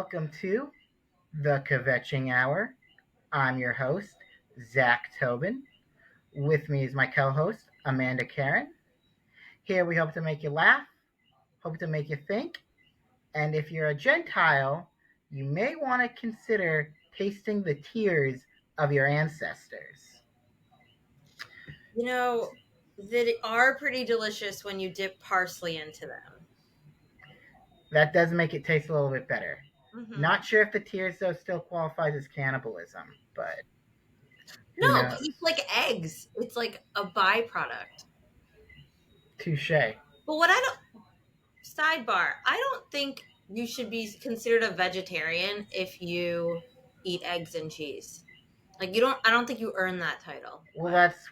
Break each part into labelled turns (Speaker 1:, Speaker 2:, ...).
Speaker 1: welcome to the Kvetching Hour. I'm your host, Zach Tobin. With me is my co host, Amanda Karen. Here we hope to make you laugh, hope to make you think, and if you're a Gentile, you may want to consider tasting the tears of your ancestors.
Speaker 2: You know, they are pretty delicious when you dip parsley into them.
Speaker 1: That does make it taste a little bit better.
Speaker 2: Hmm.
Speaker 1: Not sure if the tears, though, still qualifies as cannibalism, but who
Speaker 2: No, because
Speaker 1: knows?
Speaker 2: it's like eggs. It's like a byproduct.
Speaker 1: Touche.
Speaker 2: But what I don't, sidebar, I don't think you should be considered a vegetarian if you eat eggs and cheese. I don't think you earn that title.
Speaker 1: Well, that's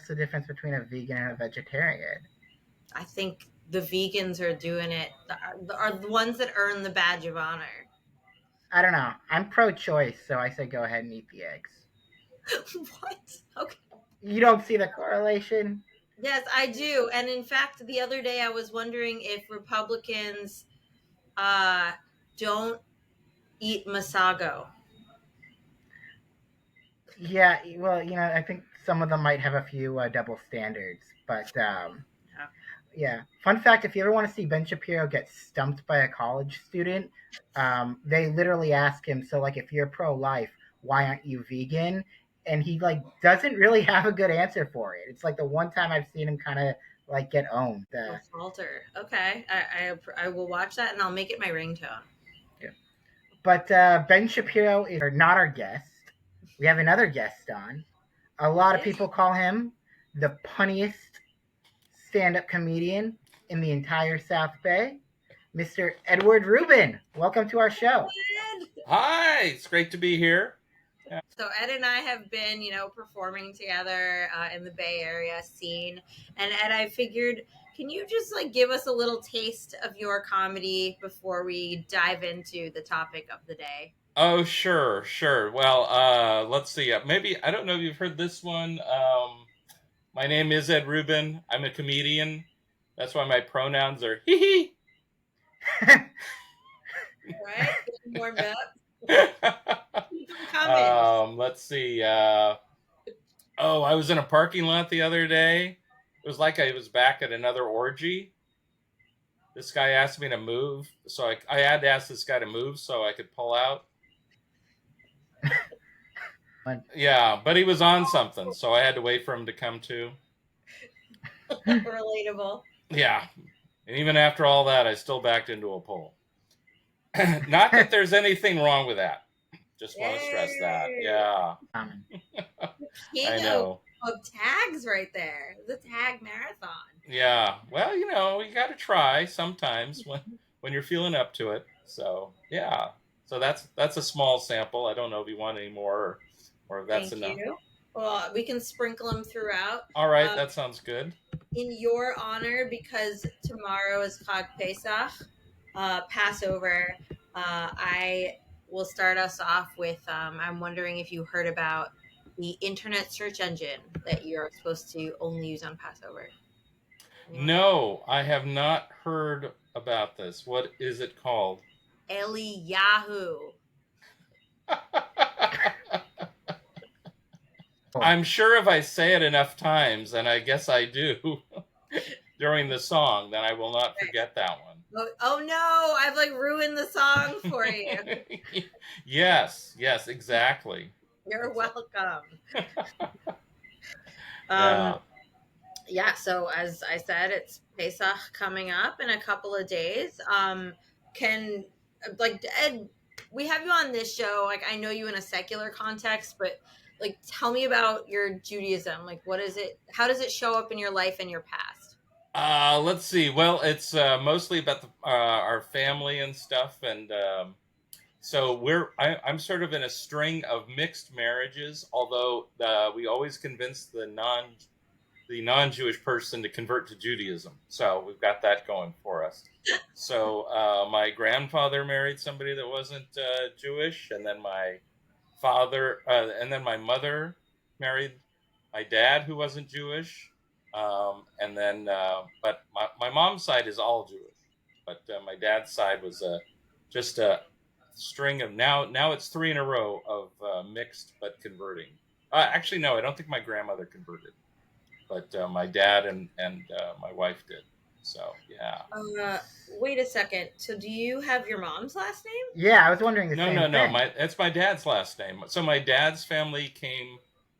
Speaker 1: the difference between a vegan and a vegetarian.
Speaker 2: I think the vegans are doing it, are the ones that earn the badge of honor.
Speaker 1: I don't know. I'm pro-choice, so I say go ahead and eat the eggs.
Speaker 2: What? Okay.
Speaker 1: You don't see the correlation?
Speaker 2: Yes, I do. And in fact, the other day I was wondering if Republicans uh, don't eat masago.
Speaker 1: Yeah. Well, I think some of them might have a few double standards, but
Speaker 2: Yeah.
Speaker 1: yeah. Fun fact: if you ever want to see Ben Shapiro get stumped by a college student, they literally ask him, "So, like, if you're pro-life, why aren't you vegan?" And he like doesn't really have a good answer for it. It's like the one time I've seen him kind of like get owned.
Speaker 2: A falter. Okay, I will watch that and I'll make it my ringtone.
Speaker 1: Yeah. But Ben Shapiro is not our guest. We have another guest on. A lot of
Speaker 2: Okay.
Speaker 1: people call him the punniest stand-up comedian in the entire South Bay, Mr. Edward Ruben. Welcome to our show.
Speaker 3: Hi, it's great to be here.
Speaker 2: So Ed and I have been, performing together in the Bay Area scene, and Ed, I figured, can you just like give us a little taste of your comedy before we dive into the topic of the day?
Speaker 3: Oh, sure, sure. Well, let's see. Maybe I don't know if you've heard this one. My name is Ed Ruben. I'm a comedian. That's why my pronouns are hee
Speaker 2: All right, getting warmed up.
Speaker 3: hee.
Speaker 2: Keep them coming.
Speaker 3: Let's see. I was in a parking lot the other day. It was like I was back at another orgy. This guy asked me to move, so I had to ask this guy to move so I could pull out. Yeah, but he was on something, so I had to wait for him to come to.
Speaker 2: Relatable.
Speaker 3: Yeah, and even after all that, I still backed into a pole. Not that there's anything wrong with that. Just want to stress that.
Speaker 2: Yay!
Speaker 3: Yeah,
Speaker 2: King
Speaker 3: I know.
Speaker 2: of tags right there. The tag marathon.
Speaker 3: Yeah, well, you got to try sometimes when you're feeling up to it. So yeah, so that's a small sample. I don't know if you want any more or if that's
Speaker 2: Thank
Speaker 3: enough.
Speaker 2: you. Well, we can sprinkle them throughout.
Speaker 3: All right,
Speaker 2: Um,
Speaker 3: that sounds good.
Speaker 2: in your honor, because tomorrow is Chag Pesach, Passover, I will start us off with I'm wondering if you heard about the internet search engine that you're supposed to only use on Passover. Anyone?
Speaker 3: No, I have not heard about this. What is it called?
Speaker 2: Eliyahu.
Speaker 1: Oh,
Speaker 3: I'm sure if I say it enough times, and I guess I do during the song, then I will not forget that
Speaker 2: Oh no, I've like ruined the song for you.
Speaker 3: one. Yes, exactly.
Speaker 2: You're welcome. Um,
Speaker 3: Yeah.
Speaker 2: yeah, so as I said, it's Pesach coming up in a couple of days. Can like Ed, we have you on this show. Like I know you in a secular context, but like tell me about your Judaism. Like what is it? How does it show up in your life and your past?
Speaker 3: Let's see. Well, it's mostly about our family and stuff, and so I'm sort of in a string of mixed marriages. Although we always convince the non-Jewish person to convert to Judaism. So we've got that going for us. So my grandfather married somebody that wasn't Jewish, and then my mother married my dad who wasn't Jewish, and then but my mom's side is all Jewish, but my dad's side was just string of now it's three in a row of mixed but converting. Actually, no, I don't think my grandmother converted, but my dad and my wife did. So yeah.
Speaker 2: Wait a second. So do you have your mom's last name?
Speaker 1: Yeah, I was wondering the
Speaker 3: No,
Speaker 1: same
Speaker 3: no, no.
Speaker 1: thing.
Speaker 3: My That's my dad's last name. So my dad's family came.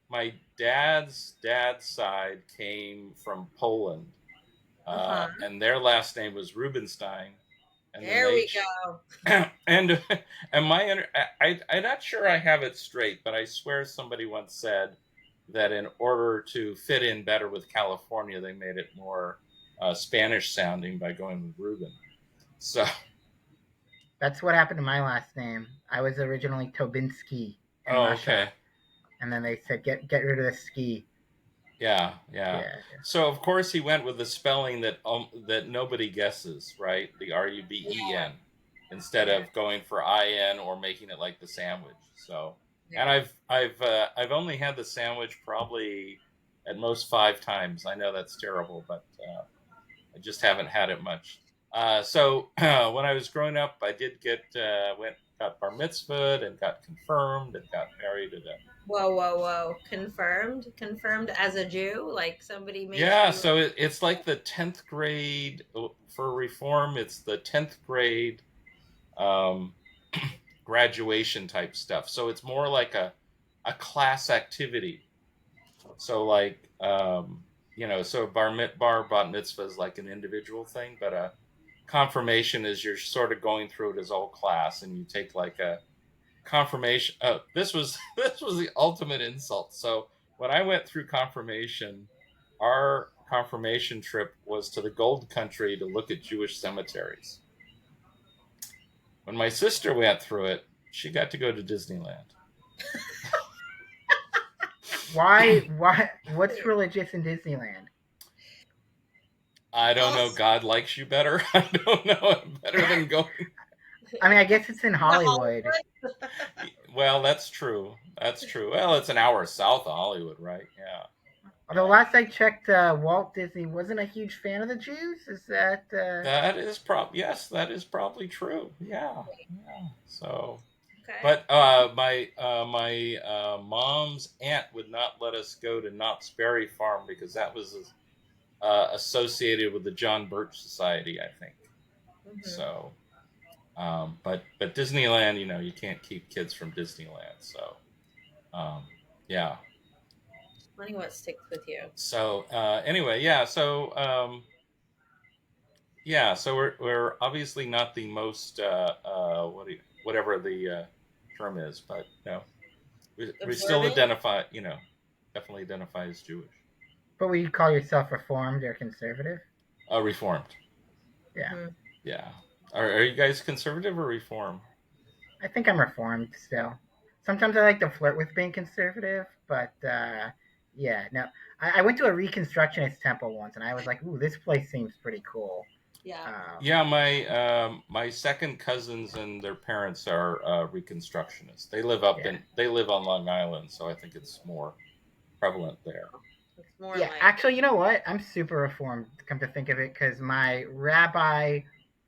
Speaker 3: My dad's side came from Poland,
Speaker 2: Uh-huh.
Speaker 3: and their last name was Rubenstein, and then
Speaker 2: There
Speaker 3: they
Speaker 2: we go.
Speaker 3: and and I'm not sure I have it straight, but I swear somebody once said that in order to fit in better with California, they made it more Spanish sounding by going with Ruben. So,
Speaker 1: That's what happened to my last name. I was originally Tobinski in
Speaker 3: oh,
Speaker 1: Russia,
Speaker 3: okay.
Speaker 1: and then they said get rid of the ski.
Speaker 3: Yeah, yeah.
Speaker 1: Yeah,
Speaker 3: So of course he went with the spelling that nobody guesses, right? The
Speaker 2: Yeah.
Speaker 3: Ruben instead
Speaker 2: Yeah.
Speaker 3: of going for in or making it like the sandwich. So, and
Speaker 2: Yeah.
Speaker 3: I've only had the sandwich probably at most 5 times. I know that's terrible, but I just haven't had it much. So when I was growing up, I did got bar mitzvahed and got confirmed and got married at a.
Speaker 2: Whoa, whoa, whoa. Confirmed as a Jew? Like somebody made
Speaker 3: Yeah,
Speaker 2: you.
Speaker 3: so it's like the 10th grade for reform. It's the 10th grade um, graduation type stuff. So it's more like a class activity. So like so bar bat mitzvah is like an individual thing, but a confirmation is you're sort of going through it as all class, and you take like a confirmation. This was this was the ultimate insult. So when I went through confirmation, our confirmation trip was to the Gold Country to look at Jewish cemeteries. When my sister went through it, she got to go to Disneyland.
Speaker 1: why? Why? What's religious in Disneyland?
Speaker 3: I don't know.
Speaker 2: Also,
Speaker 3: God likes you better. I don't know better than going.
Speaker 1: I mean, I guess it's in
Speaker 2: the
Speaker 1: Hollywood.
Speaker 2: Hollywood.
Speaker 3: Well, that's true. That's true. Well, it's an hour south of Hollywood, right? Yeah,
Speaker 1: Although
Speaker 3: yeah.
Speaker 1: last I checked, Walt Disney wasn't a huge fan of the Jews. Is that?
Speaker 3: That is yes, that is probably true. Yeah, yeah. So,
Speaker 2: Okay.
Speaker 3: but my mom's aunt would not let us go to Knott's Berry Farm because that was associated with the John Birch Society, I think.
Speaker 2: Hmm.
Speaker 3: So, but Disneyland, you can't keep kids from Disneyland. So, um, yeah.
Speaker 2: Funny what sticks with you.
Speaker 3: So anyway, yeah. So yeah. So we're obviously not the most whatever the term is, but we still
Speaker 2: Observant?
Speaker 3: identify. Definitely identify as Jewish.
Speaker 1: But would you call yourself reformed or conservative?
Speaker 3: Reformed.
Speaker 1: Yeah,
Speaker 2: Hmm.
Speaker 3: Yeah. Are you guys conservative or reform?
Speaker 1: I think I'm reformed still. Sometimes I like to flirt with being conservative, but yeah, no. I went to a Reconstructionist temple once, and I was like, "Ooh, this place seems pretty cool."
Speaker 2: Yeah.
Speaker 3: Yeah, my second cousins and their parents are Reconstructionists.
Speaker 1: Yeah,
Speaker 3: They live on Long Island, so I think it's more prevalent there.
Speaker 2: It's more
Speaker 1: yeah.
Speaker 2: like,
Speaker 1: Actually, you know what? I'm super reformed. Come to think of it, because my rabbi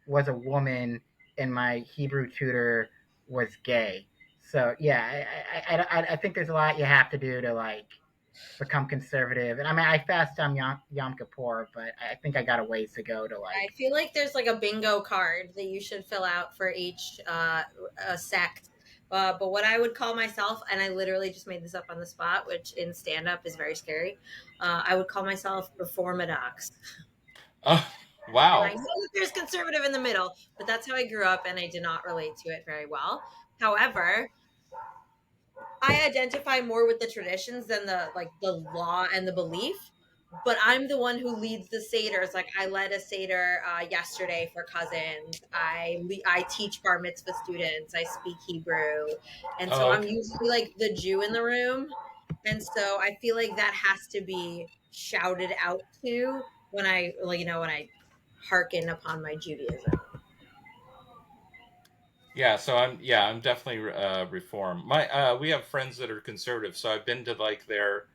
Speaker 1: was a woman, and my Hebrew tutor was gay. So yeah, I think there's a lot you have to do to like become conservative. And I mean, I fast on Yom Kippur, but I think I got a ways to go to like.
Speaker 2: I feel like there's like a bingo card that you should fill out for each sect. But what I would call myself, and I literally just made this up on the spot, which in stand up is very scary. I would call myself reformadox.
Speaker 3: Oh,
Speaker 2: And I know
Speaker 3: wow.
Speaker 2: that there's conservative in the middle, but that's how I grew up, and I did not relate to it very well. However, I identify more with the traditions than the law and the belief. But I'm the one who leads the seders. Like I led a seder yesterday for cousins. I teach bar mitzvah students. I speak Hebrew, and so
Speaker 3: Oh,
Speaker 2: I'm
Speaker 3: okay.
Speaker 2: usually like the Jew in the room. And so I feel like that has to be shouted out to when I when I hearken upon my Judaism.
Speaker 3: Yeah, so I'm definitely reform. We have friends that are conservative, so I've been to like their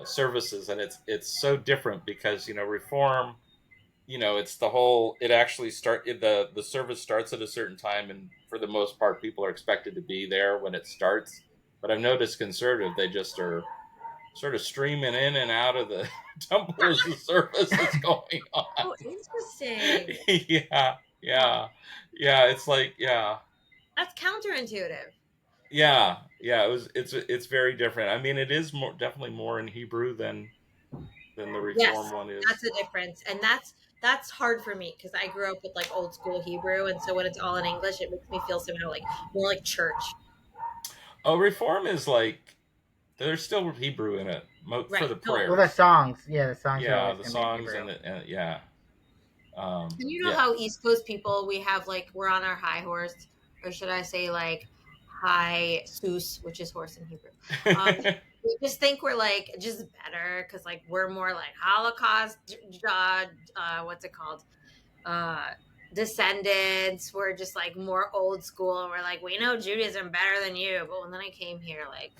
Speaker 3: services, and it's so different because reform. It's the whole. It actually the service starts at a certain time, and for the most part, people are expected to be there when it starts. But I've noticed conservative, they just are sort of streaming in and out of the temple as the service is going on.
Speaker 2: Oh, interesting.
Speaker 3: Yeah,
Speaker 2: Huh.
Speaker 3: yeah, yeah. It's like, yeah,
Speaker 2: That's counterintuitive.
Speaker 3: yeah, yeah. It's very different. I mean, it is more definitely more in Hebrew than the Reform
Speaker 2: Yes,
Speaker 3: one is.
Speaker 2: that's a difference, and that's hard for me because I grew up with like old school Hebrew, and so when it's all in English, it makes me feel somehow like more like church.
Speaker 3: Oh, Reform is like there's still Hebrew in it for
Speaker 2: Right.
Speaker 3: the
Speaker 2: No.
Speaker 1: Well, the
Speaker 3: prayers.
Speaker 1: songs, yeah, the songs are
Speaker 3: Yeah,
Speaker 1: always
Speaker 3: the
Speaker 1: going to be in
Speaker 3: songs
Speaker 1: Hebrew.
Speaker 3: and yeah,
Speaker 2: And you know
Speaker 3: yeah.
Speaker 2: how East Coast people we have like we're on our high horse, or should I say like high sus, which is horse in Hebrew. Um, we just think we're like just better because like we're more like Holocaust, what's it called? uh Descendants. We're just like more old school, and we're like we know Judaism better than you. But when then I came here, like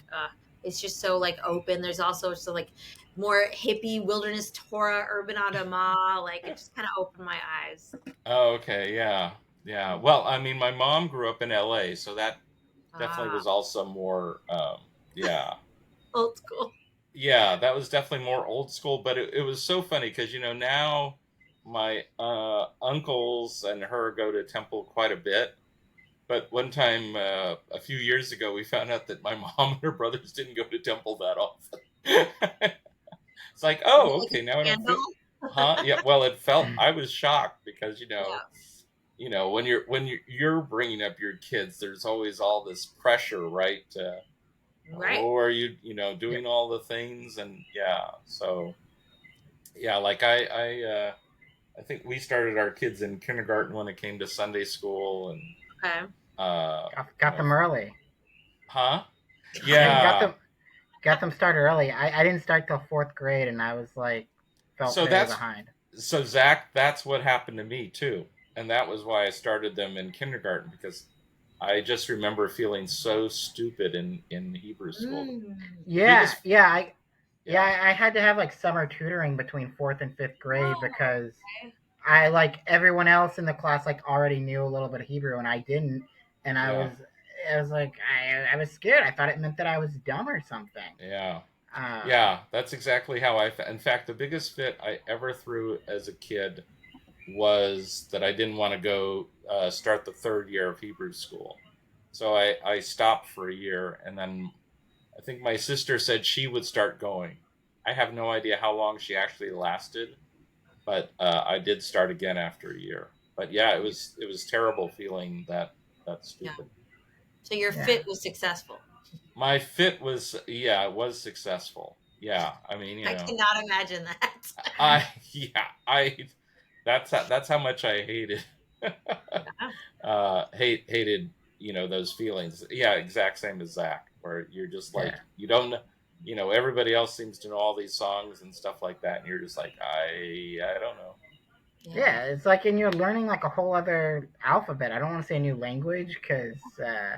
Speaker 2: it's just so like open. There's also so like more hippie wilderness Torah urban Adamah. Like it just kind of opened my eyes.
Speaker 3: Oh, okay, yeah, yeah. Well, I mean, my mom grew up in L.A., so that definitely
Speaker 2: Ah,
Speaker 3: was also more, yeah,
Speaker 2: old school.
Speaker 3: yeah. That was definitely more old school. But it was so funny because now my uncles and her go to temple quite a bit. But one time, a few years ago, we found out that my mom and her brothers didn't go to temple that often. It's like,
Speaker 2: Is it
Speaker 3: oh,
Speaker 2: like a
Speaker 3: okay, now I don't
Speaker 2: scandal?
Speaker 3: feel, huh? Yeah. Well, it felt. I was shocked because
Speaker 2: Yeah.
Speaker 3: when you're bringing up your kids, there's always all this pressure, right?
Speaker 2: Right.
Speaker 3: Oh, are you
Speaker 1: Yeah.
Speaker 3: doing all the things? And yeah, so yeah, like I think we started our kids in kindergarten when it came to Sunday school, and
Speaker 2: Okay.
Speaker 3: uh, you
Speaker 1: Got
Speaker 3: know,
Speaker 1: them early.
Speaker 3: huh?
Speaker 1: Yeah,
Speaker 3: Yeah.
Speaker 1: got them started early. I didn't start till fourth grade, and I was like, felt
Speaker 3: So
Speaker 1: very
Speaker 3: that's
Speaker 1: behind.
Speaker 3: so Zach. That's what happened to me too, and that was why I started them in kindergarten because I just remember feeling so stupid in Hebrew school.
Speaker 2: Mm.
Speaker 3: The
Speaker 1: Yeah,
Speaker 3: biggest,
Speaker 1: yeah,
Speaker 3: yeah,
Speaker 1: I had to have like summer tutoring between fourth and fifth grade
Speaker 2: Oh,
Speaker 1: because
Speaker 2: okay.
Speaker 1: I like everyone else in the class like already knew a little bit of Hebrew and I didn't, and
Speaker 3: yeah,
Speaker 1: I was like I was scared. I thought it meant that I was dumb or something.
Speaker 3: yeah,
Speaker 1: Uh,
Speaker 3: yeah. That's exactly how In fact, the biggest fit I ever threw as a kid was that I didn't want to go start the third year of Hebrew school. So I stopped for a year, and then I think my sister said she would start going. I have no idea how long she actually lasted, but I did start again after a year. But yeah, it was terrible feeling that
Speaker 2: Yeah.
Speaker 3: stupid.
Speaker 2: So your
Speaker 1: yeah,
Speaker 2: fit was successful.
Speaker 3: My fit was, yeah, it was successful. Yeah, I mean,
Speaker 2: I cannot imagine that.
Speaker 3: I yeah, I that's how much I hated
Speaker 2: Yeah.
Speaker 3: hated those feelings. Yeah, exact same as Zach, where you're just
Speaker 1: yeah.
Speaker 3: like you don't everybody else seems to know all these songs and stuff like that, and you're just like I don't know.
Speaker 2: Yeah.
Speaker 1: Yeah, it's like and you're learning like a whole other alphabet. I don't want to say a new language because yeah,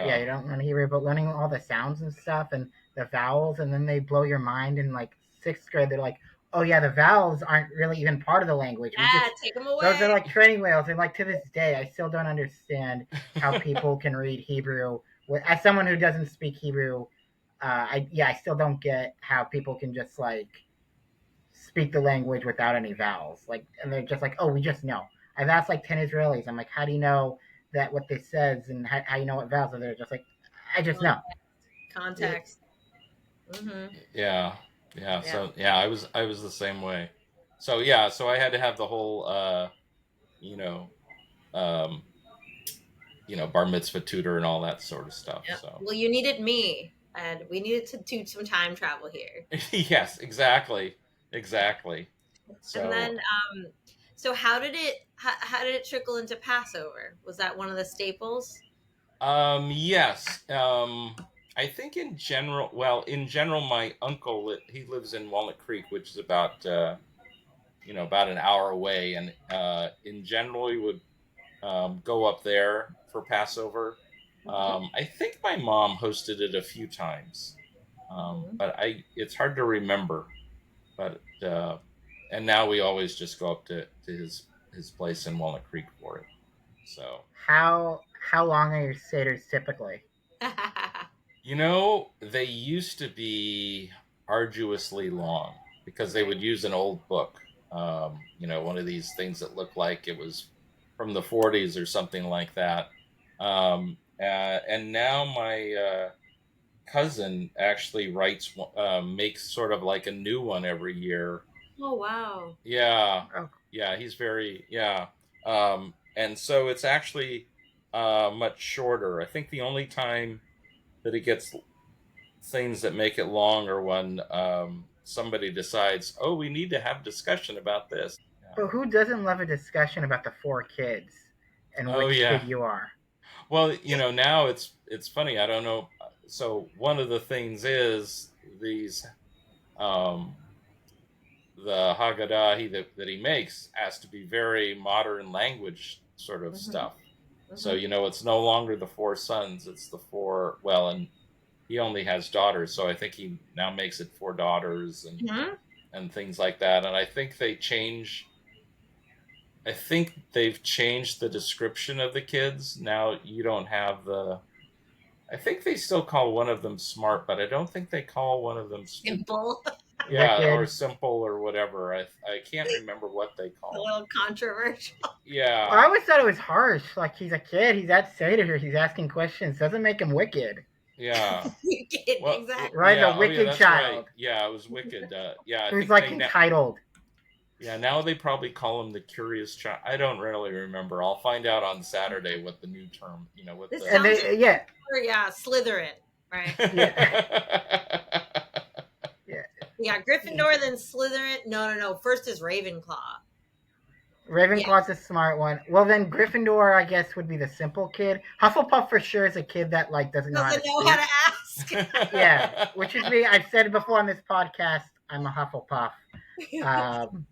Speaker 3: Yeah,
Speaker 1: you don't learn Hebrew, but learning all the sounds and stuff and the vowels, and then they blow your mind in like sixth grade. They're like, oh yeah, the vowels aren't really even part of the language. We
Speaker 2: Yeah.
Speaker 1: just
Speaker 2: Take them
Speaker 1: those
Speaker 2: away.
Speaker 1: are like training wheels, and like to this day, I still don't understand how people can read Hebrew. As someone who doesn't speak Hebrew, I still don't get how people can just like speak the language without any vowels. Like, and they're just like, oh, we just know. I've asked like 10 Israelis. I'm like, how do you know that what this says and how you know what vowels? And they're just like, I just know.
Speaker 2: Context. Mm-hmm.
Speaker 3: yeah, yeah.
Speaker 2: Yeah.
Speaker 3: So yeah, I was the same way. So yeah, so I had to have the whole you know um, bar mitzvah tutor and all that sort of stuff.
Speaker 2: Yeah.
Speaker 3: So
Speaker 2: Well, you needed me, and we needed to do some time travel here.
Speaker 3: yes, exactly, exactly.
Speaker 2: And
Speaker 3: So
Speaker 2: then, so how did it trickle into Passover? Was that one of the staples?
Speaker 3: yes, I think in general, my uncle he lives in Walnut Creek, which is about an hour away, and in general, we would go up there for Passover.
Speaker 2: Mm-hmm.
Speaker 3: I think my mom hosted it a few times,
Speaker 2: Mm-hmm.
Speaker 3: but it's hard to remember. But and now we always just go up to his place in Walnut Creek for it. So
Speaker 1: How How long are your seders typically?
Speaker 3: They used to be arduously long because they would use an old book. One of these things that looked like it was from the 40s or something like that. And now my cousin actually makes sort of like a new one every year.
Speaker 2: Oh wow.
Speaker 3: Yeah,
Speaker 1: Oh,
Speaker 3: yeah, he's very, yeah. And so it's actually much shorter. I think the only time that it gets things that make it long are when somebody decides, oh, we need to have discussion about this. Yeah.
Speaker 1: but who doesn't love a discussion about the four kids and
Speaker 3: Oh
Speaker 1: which
Speaker 3: yeah.
Speaker 1: kid you are?
Speaker 3: Well, now it's funny. I don't know. So one of the things is these um, the Haggadah that he makes has to be very modern language sort of
Speaker 2: Mm-hmm.
Speaker 3: stuff. So
Speaker 2: Mm-hmm.
Speaker 3: it's no longer the four sons; it's the four. Well, and he only has daughters, so I think he now makes it four daughters
Speaker 2: Mm-hmm.
Speaker 3: and things like that. And I think they change. I think they've changed the description of the kids. Now you don't have the. I think they still call one of them smart, but I don't think they call one of them stupid.
Speaker 2: Simple.
Speaker 3: Yeah, or
Speaker 1: Wicked.
Speaker 3: simple or whatever. I can't remember what they
Speaker 2: A
Speaker 3: call them.
Speaker 2: little controversial.
Speaker 1: Well, I
Speaker 3: Yeah,
Speaker 1: always thought it was harsh. Like he's a kid, he's at seder, he's asking questions. Doesn't make him wicked.
Speaker 3: yeah.
Speaker 2: You get
Speaker 3: Well,
Speaker 2: exactly.
Speaker 1: Right? The
Speaker 3: yeah. Oh, yeah.
Speaker 1: wicked
Speaker 3: That's right.
Speaker 1: child
Speaker 3: Yeah, it was wicked. Yeah, I
Speaker 1: who's
Speaker 3: think
Speaker 1: like
Speaker 3: they now.
Speaker 1: entitled.
Speaker 3: Yeah, now they probably call him the curious child. I don't really remember. I'll find out on Saturday what the new term. What
Speaker 2: This
Speaker 1: And
Speaker 3: the.
Speaker 2: sounds
Speaker 1: they, yeah,
Speaker 2: yeah, Slytherin, right?
Speaker 1: yeah, yeah.
Speaker 2: Yeah, Gryffindor, then Slytherin. No, no, no. First is Ravenclaw. Yeah,
Speaker 1: Ravenclaw's a smart one. Well, then Gryffindor, I guess, would be the simple kid. Hufflepuff for sure is a kid that like doesn't know how to
Speaker 2: doesn't know how
Speaker 1: speak.
Speaker 2: to ask.
Speaker 1: Yeah, which is me. I've said it before on this podcast. I'm a Hufflepuff. Um,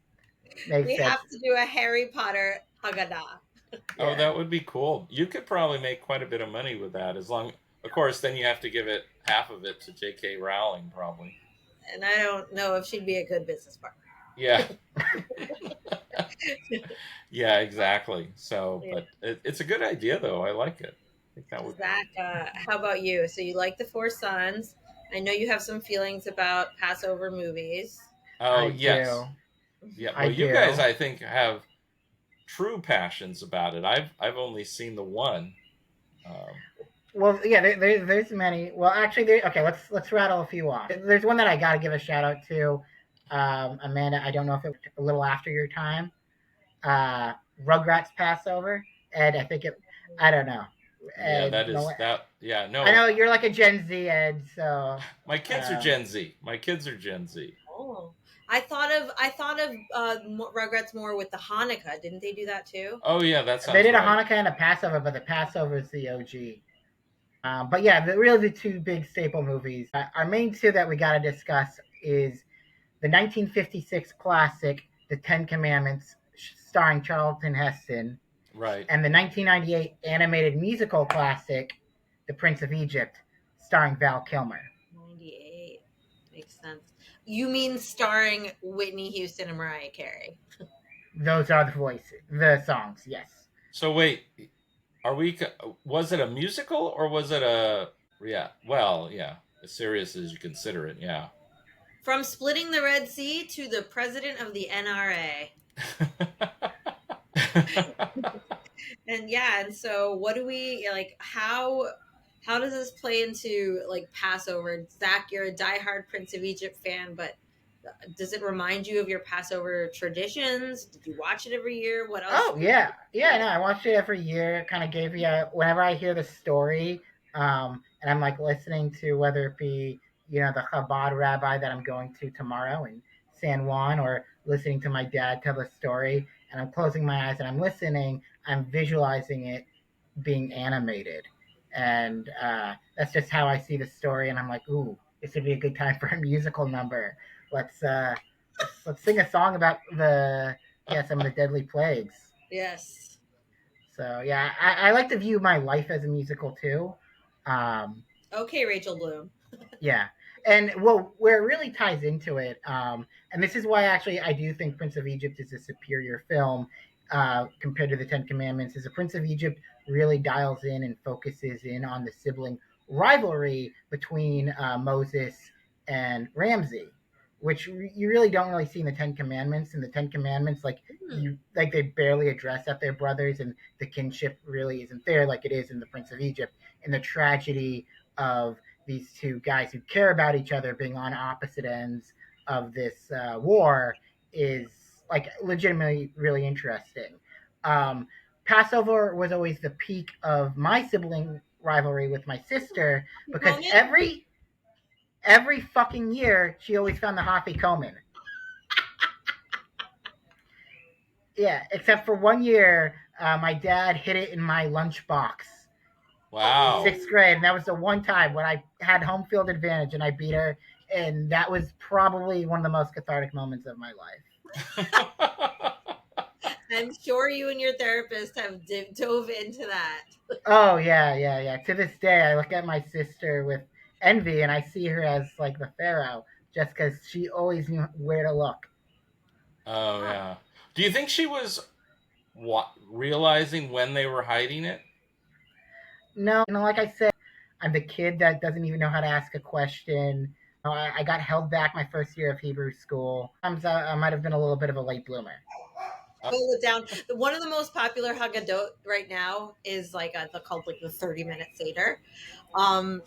Speaker 1: Makes
Speaker 2: We
Speaker 1: sense.
Speaker 2: have to do a Harry Potter Haggadah.
Speaker 3: Oh,
Speaker 1: Yeah.
Speaker 3: that would be cool. You could probably make quite a bit of money with that, as long. Of course, then you have to give it half of it to J.K. Rowling, probably.
Speaker 2: And I don't know if she'd be a good business partner.
Speaker 3: Yeah. Yeah, exactly. So,
Speaker 2: Yeah.
Speaker 3: but it's a good idea, though. I like it. I think that would.
Speaker 2: Zach, how about you? So you like the Four Sons. I know you have some feelings about Passover movies.
Speaker 3: Oh,
Speaker 1: I
Speaker 3: yes.
Speaker 1: do.
Speaker 3: Yeah.
Speaker 1: I
Speaker 3: Well, you guys,
Speaker 1: do.
Speaker 3: I think, have true passions about it. I've only seen the one. Um,
Speaker 1: Well, yeah, there's many. Well, actually, okay. Let's rattle a few off. There's one that I got to give a shout out to, Amanda. I don't know if it was a little after your time. Uh, Rugrats Passover. Ed, I think it. I don't know.
Speaker 3: yeah,
Speaker 1: Ed,
Speaker 3: that is that. Yeah,
Speaker 1: I
Speaker 3: no.
Speaker 1: know you're like a Gen Z, Ed. So
Speaker 3: My kids are Gen Z. My kids are Gen Z.
Speaker 2: Oh, I thought of Rugrats more with the Hanukkah. Didn't they do that too?
Speaker 3: Oh, yeah, that
Speaker 1: they
Speaker 3: sounds
Speaker 1: did a
Speaker 3: right.
Speaker 1: Hanukkah and a Passover, but the Passover is the OG. But yeah, really the two big staple movies. Our main two that we got to discuss is the 1956 classic, The Ten Commandments, starring Charlton Heston,
Speaker 3: Right.
Speaker 1: and the 1998 animated musical classic, The Prince of Egypt, starring Val Kilmer.
Speaker 2: 98 makes sense. You mean starring Whitney Houston and Mariah Carey?
Speaker 1: Those are the songs, yes.
Speaker 3: So wait, are we? Was it a musical or was it a? Yeah. Well, yeah. As serious as you consider it, yeah.
Speaker 2: From splitting the Red Sea to the president of the NRA. And yeah, and so what do we like? How does this play into like Passover? Zach, you're a diehard Prince of Egypt fan, but does it remind you of your Passover traditions? Did you watch it every year? What else?
Speaker 1: Oh yeah, yeah. No, I watch it every year. It kind of gave you whenever I hear the story, and I'm like listening to whether it be the Chabad rabbi that I'm going to tomorrow in San Juan, or listening to my dad tell the story, and I'm closing my eyes and I'm listening. I'm visualizing it being animated, and that's just how I see the story. And I'm like, ooh, this would be a good time for a musical number. Let's uh, let's sing a song about some of the deadly plagues.
Speaker 2: Yes.
Speaker 1: So yeah, I like to view my life as a musical too. Um,
Speaker 2: Okay, Rachel Bloom.
Speaker 1: yeah, and well, where it really ties into it, and this is why actually I do think Prince of Egypt is a superior film, compared to the Ten Commandments is the Prince of Egypt really dials in and focuses in on the sibling rivalry between Moses and Ramsey, which you really don't really see in the Ten Commandments. In the Ten Commandments, they barely address that they're brothers, and the kinship really isn't there like it is in the Prince of Egypt. And the tragedy of these two guys who care about each other being on opposite ends of this war is like legitimately really interesting. Um, Passover was always the peak of my sibling rivalry with my sister because every fucking year she always found the Hafi Komen. Yeah, except for one year, my dad hid it in my lunchbox.
Speaker 3: Wow.
Speaker 1: In 6th grade, and that was the one time when I had home field advantage and I beat her, and that was probably one of the most cathartic moments of my life.
Speaker 2: I'm sure you and your therapist have dove into that.
Speaker 1: Oh yeah. To this day, I look at my sister with envy, and I see her as like the pharaoh, just because she always knew where to look.
Speaker 3: Oh yeah. Do you think she was realizing when they were hiding it?
Speaker 1: No, like I said, I'm the kid that doesn't even know how to ask a question. I got held back my first year of Hebrew school. Sometimes I might have been a little bit of a late bloomer.
Speaker 2: Hold it down. One of the most popular Haggadot right now is called like the 30-minute seder. And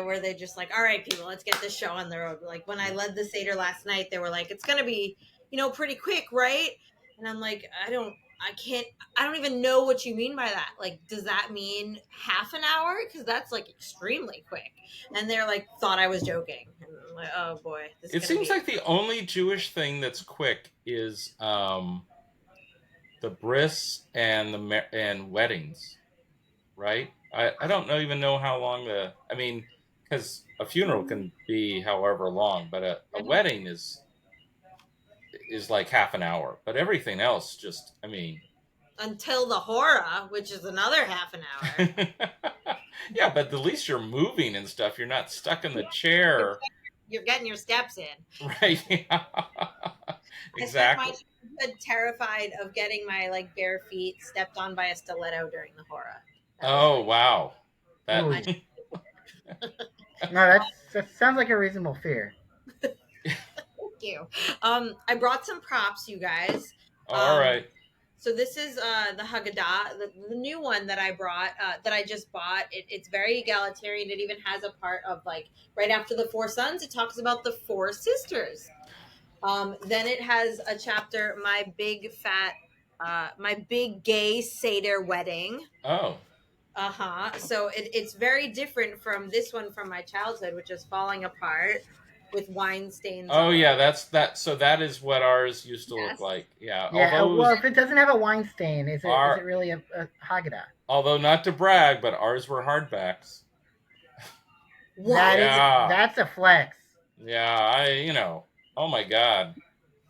Speaker 2: where they just like, all right, people, let's get this show on the road. Like when I led the Seder last night, they were like, it's going to be, pretty quick, right? And I'm like, I don't even know what you mean by that. Like, does that mean half an hour? Because that's like extremely quick. And they're like, thought I was joking. And I'm like, oh boy.
Speaker 3: It seems like the only Jewish thing that's quick is the bris and and weddings, right? I don't even know how long because a funeral can be however long, but a wedding is like half an hour. But everything else, just
Speaker 2: until the hora, which is another half an hour.
Speaker 3: Yeah, but at least you're moving and stuff. You're not stuck in the chair.
Speaker 2: You're getting your steps in,
Speaker 3: right? Yeah. Exactly.
Speaker 2: I spent my childhood terrified of getting my bare feet stepped on by a stiletto during the hora.
Speaker 3: Wow. That.
Speaker 1: No, that sounds like a reasonable fear.
Speaker 2: Thank you. I brought some props, you guys.
Speaker 3: All right.
Speaker 2: So this is the Haggadah, the new one that I brought, that I just bought. It's very egalitarian. It even has a part of right after the 4 sons, it talks about the 4 sisters. Then it has a chapter, my big gay seder wedding.
Speaker 3: Oh.
Speaker 2: So it's very different from this one from my childhood, which is falling apart with wine stains.
Speaker 3: Oh yeah, that's that. So that is what ours used to look like. Yeah.
Speaker 1: Well, if it doesn't have a wine stain, is it really a Haggadah?
Speaker 3: Although not to brag, but ours were hardbacks.
Speaker 1: That's a flex.
Speaker 3: Yeah, oh my god.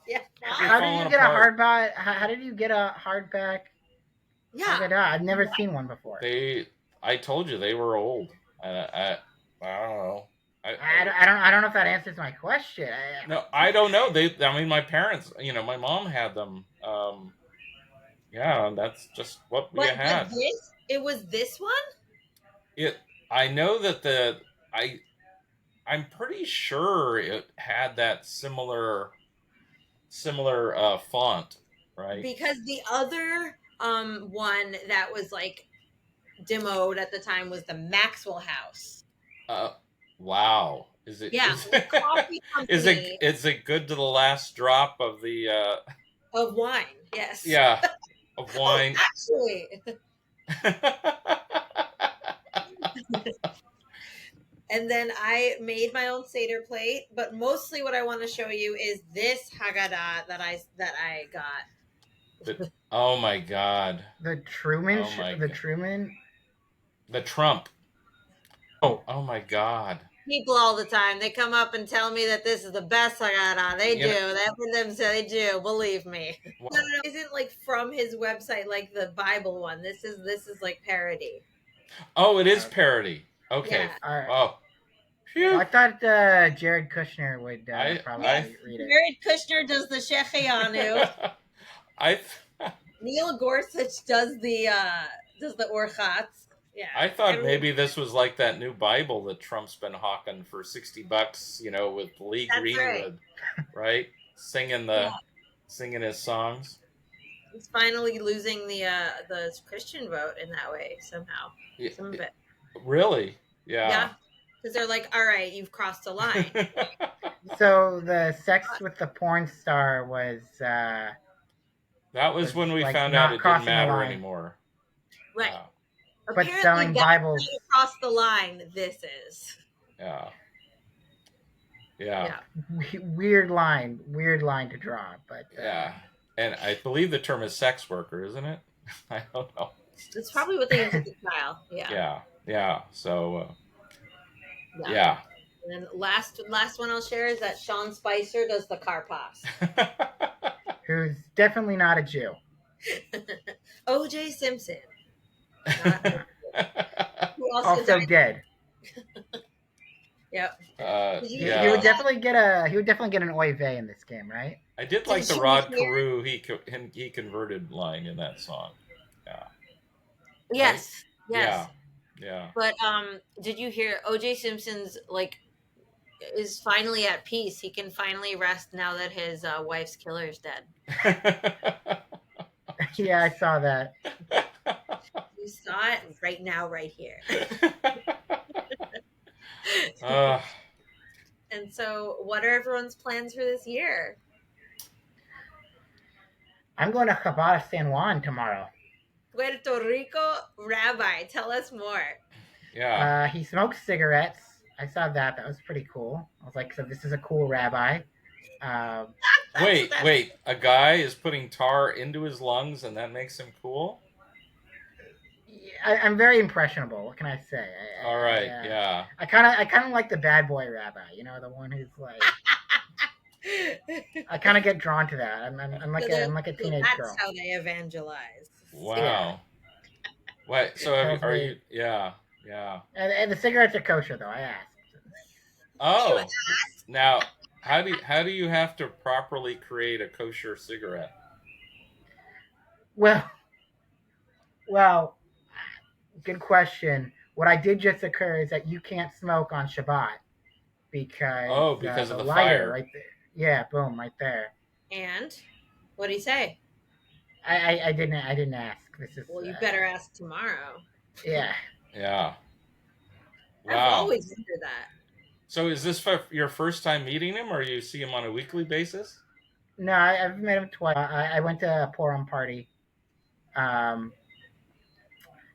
Speaker 2: Yeah.
Speaker 1: How did you get a hardback? How did you get a hardback?
Speaker 2: Yeah.
Speaker 1: Haggadah? I've never seen one before.
Speaker 3: I told you they were old. I don't know.
Speaker 1: I don't know if that answers my question.
Speaker 3: No, I don't know. My parents, my mom had them. Yeah, that's just what we had.
Speaker 2: But it was this one?
Speaker 3: I know that I'm pretty sure it had that similar font, right?
Speaker 2: Because the other one that was demoed at the time was the Maxwell House.
Speaker 3: Wow. Is it?
Speaker 2: Yeah.
Speaker 3: Is it good to the last drop of the
Speaker 2: of wine? Yes.
Speaker 3: Yeah, of wine.
Speaker 2: Actually. And then I made my own seder plate, but mostly what I want to show you is this Haggadah that I got.
Speaker 3: Oh my god.
Speaker 1: The Truman.
Speaker 3: The Trump. Oh my god.
Speaker 2: People all the time, they come up and tell me that this is the best Haggadah. They do. They do. Believe me. Wow. No, isn't from his website the Bible one. This is parody.
Speaker 3: Oh, it is parody. Okay.
Speaker 1: Yeah.
Speaker 3: Oh.
Speaker 1: Well, I thought Jared Kushner would probably read it.
Speaker 2: Jared Kushner does the Shechianu. Neil Gorsuch does the orchatz. Yeah,
Speaker 3: I thought
Speaker 2: everyone,
Speaker 3: maybe this was like that new Bible that Trump's been hawking for $60, with Lee
Speaker 2: that's right.
Speaker 3: Greenwood, right?
Speaker 2: Yeah,
Speaker 3: Singing his songs.
Speaker 2: he's finally losing the Christian vote in that way somehow.
Speaker 3: Yeah,
Speaker 2: Some of it.
Speaker 3: really? Yeah.
Speaker 2: Yeah, because they're like, all right, you've crossed a line.
Speaker 1: So the sex with the porn star was
Speaker 3: That was when we
Speaker 1: like
Speaker 3: found out
Speaker 1: not
Speaker 3: it didn't
Speaker 1: crossing the
Speaker 3: matter
Speaker 1: line,
Speaker 3: anymore.
Speaker 2: Right.
Speaker 3: Yeah.
Speaker 1: but
Speaker 2: Apparently,
Speaker 1: selling
Speaker 2: that's
Speaker 1: Bibles.
Speaker 2: how you cross the line. This is.
Speaker 3: Yeah. Yeah.
Speaker 2: Yeah.
Speaker 1: Weird line to draw, but
Speaker 3: Yeah. And I believe the term is sex worker, isn't it? I don't know.
Speaker 2: That's probably what they use at the trial. Yeah.
Speaker 3: Yeah. Yeah. So,
Speaker 2: Yeah.
Speaker 3: yeah.
Speaker 2: And then last one I'll share is that Sean Spicer does the car pass.
Speaker 1: who's definitely not a Jew.
Speaker 2: O.J. Simpson. Not who
Speaker 1: Also
Speaker 2: died.
Speaker 1: dead.
Speaker 2: Yep.
Speaker 1: He
Speaker 3: yeah.
Speaker 1: would definitely get an oy vey in this game, right?
Speaker 3: I did like the
Speaker 2: you
Speaker 3: Rod
Speaker 2: hear-
Speaker 3: Carew he converted line in that song. Yeah.
Speaker 2: Yes. Yes.
Speaker 3: Yeah.
Speaker 2: But did you hear O.J. Simpson's is finally at peace? He can finally rest now that his wife's killer is dead.
Speaker 1: Yeah, I saw that.
Speaker 2: You saw it right now, right here. And so, what are everyone's plans for this year?
Speaker 1: I'm going to Chabad San Juan tomorrow.
Speaker 2: Puerto Rico rabbi, tell us more.
Speaker 3: Yeah.
Speaker 1: He smokes cigarettes. I saw that. That was pretty cool. I was like, so this is a cool rabbi.
Speaker 3: Wait. A guy is putting tar into his lungs, and that makes him cool?
Speaker 1: I'm very impressionable. What can I say?
Speaker 3: All right. Yeah.
Speaker 1: I kind of like the bad boy rabbi. You know, the one who's like. I kind of get drawn to that. I'm like a teenage girl.
Speaker 2: That's how they evangelize.
Speaker 3: Wow.
Speaker 1: Yeah.
Speaker 3: What? So are you? Yeah.
Speaker 1: And the cigarettes are kosher, though. I asked.
Speaker 3: Oh. Now, how do you have to properly create a kosher cigarette?
Speaker 1: Well, good question. What I did just occur is that you can't smoke on Shabbat because
Speaker 3: of the
Speaker 1: lighter
Speaker 3: fire
Speaker 1: right there. Yeah, boom, right there.
Speaker 2: And what do you say?
Speaker 1: I didn't ask. This is
Speaker 2: Well, you better ask tomorrow.
Speaker 1: Yeah.
Speaker 3: Yeah. Wow.
Speaker 2: I've always wondered that.
Speaker 3: So is this for your first time meeting him, or you see him on a weekly basis?
Speaker 1: No, I've met him twice. I went to a Purim party. I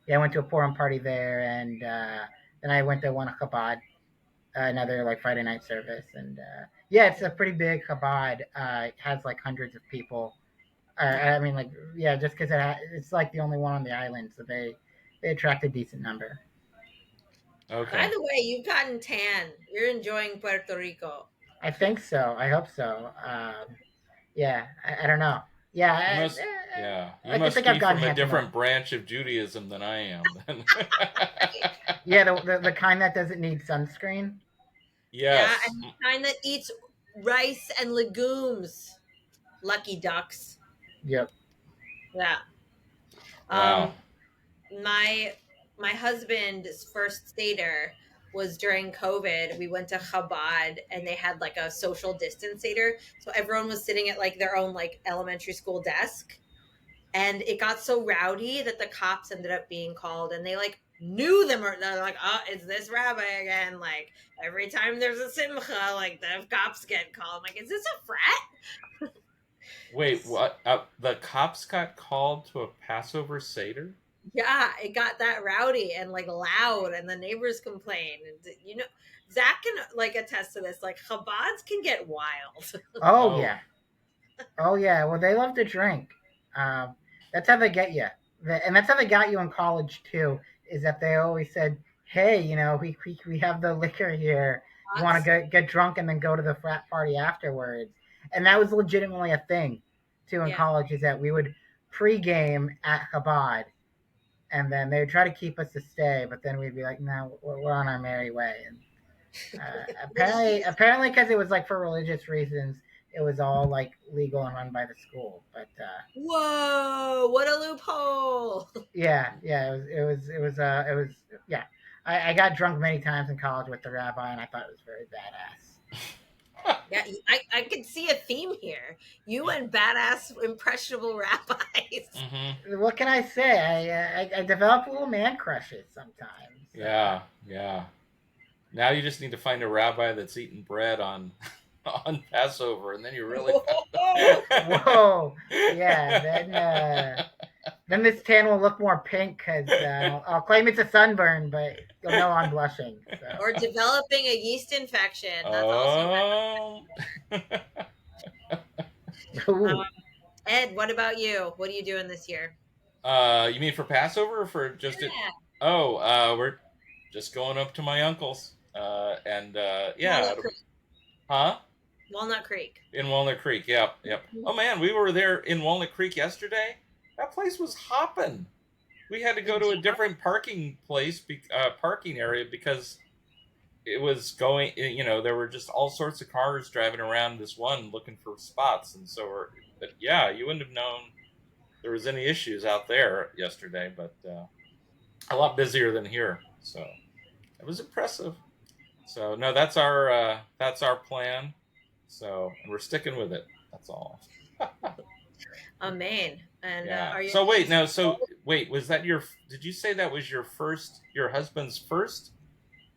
Speaker 1: went to a Purim party there, and then I went to one Chabad, another like Friday night service, and it's a pretty big Chabad. It has like hundreds of people. I mean, like, yeah, just because it's like the only one on the island, so they attract a decent number.
Speaker 3: Okay.
Speaker 2: By the way, you've gotten tan. You're enjoying Puerto Rico.
Speaker 1: I think so. I hope so. I don't know. Yeah.
Speaker 3: You must, You
Speaker 1: think
Speaker 3: must be
Speaker 1: I've gotten
Speaker 3: from a
Speaker 1: handsome
Speaker 3: different
Speaker 1: up.
Speaker 3: branch of Judaism than I am. Then.
Speaker 1: Yeah, the kind that doesn't need sunscreen.
Speaker 3: Yes.
Speaker 2: Yeah, and the kind that eats rice and legumes. Lucky ducks.
Speaker 1: Yep.
Speaker 2: Yeah.
Speaker 3: Wow.
Speaker 2: My husband's first seder was during COVID. We went to Chabad and they had like a social distance seder. So everyone was sitting at like their own like elementary school desk. And it got so rowdy that the cops ended up being called, and they like knew them, or they're like, oh, it's this rabbi again. Like every time there's a simcha, like the cops get called. I'm like, is this a frat?
Speaker 3: Wait, what? The cops got called to a Passover seder?
Speaker 2: Yeah, it got that rowdy and like loud, and the neighbors complained. And you know, Zach can like attest to this. Like Chabads can get wild.
Speaker 1: Oh yeah. Oh yeah. Well, they love to drink. That's how they get you, and that's how they got you in college too. Is that they always said, "Hey, you know, we have the liquor here. You want to get drunk and then go to the frat party afterwards." And that was legitimately a thing too in college. Is that we would pregame at Chabad, and then they would try to keep us to stay, but then we'd be like, "No, we're on our merry way." And apparently, because it was like for religious reasons, it was all like legal and run by the school. But
Speaker 2: Whoa! What a loophole!
Speaker 1: yeah, it was yeah. I got drunk many times in college with the rabbi, and I thought it was very badass.
Speaker 2: Yeah, I could see a theme here. You and badass impressionable rabbis.
Speaker 3: Mm-hmm.
Speaker 1: What can I say? I develop little man crushes sometimes.
Speaker 3: Yeah, yeah. Now you just need to find a rabbi that's eating bread on on Passover, and then you really.
Speaker 1: Whoa, yeah. Then this tan will look more pink because I'll claim it's a sunburn, but you'll know I'm blushing. So.
Speaker 2: Or developing a yeast infection. That's
Speaker 3: Oh.
Speaker 1: Ooh.
Speaker 2: Ed, what about you? What are you doing this year?
Speaker 3: You mean for Passover or for just it?
Speaker 2: Yeah.
Speaker 3: Oh, we're just going up to my uncle's, and yeah,
Speaker 2: Walnut Creek.
Speaker 3: huh?
Speaker 2: Walnut Creek.
Speaker 3: In Walnut Creek, yep, yep. Oh man, we were there in Walnut Creek yesterday. That place was hopping. We had to go to a different parking place, parking area because it was going. You know, there were just all sorts of cars driving around this one looking for spots, and so but yeah, you wouldn't have known there was any issues out there yesterday, but a lot busier than here. So it was impressive. So no, that's our plan. So and we're sticking with it. That's all.
Speaker 2: Maine. And
Speaker 3: Yeah.
Speaker 2: are you?
Speaker 3: So wait, no. So wait, was that your? Did you say that was your husband's first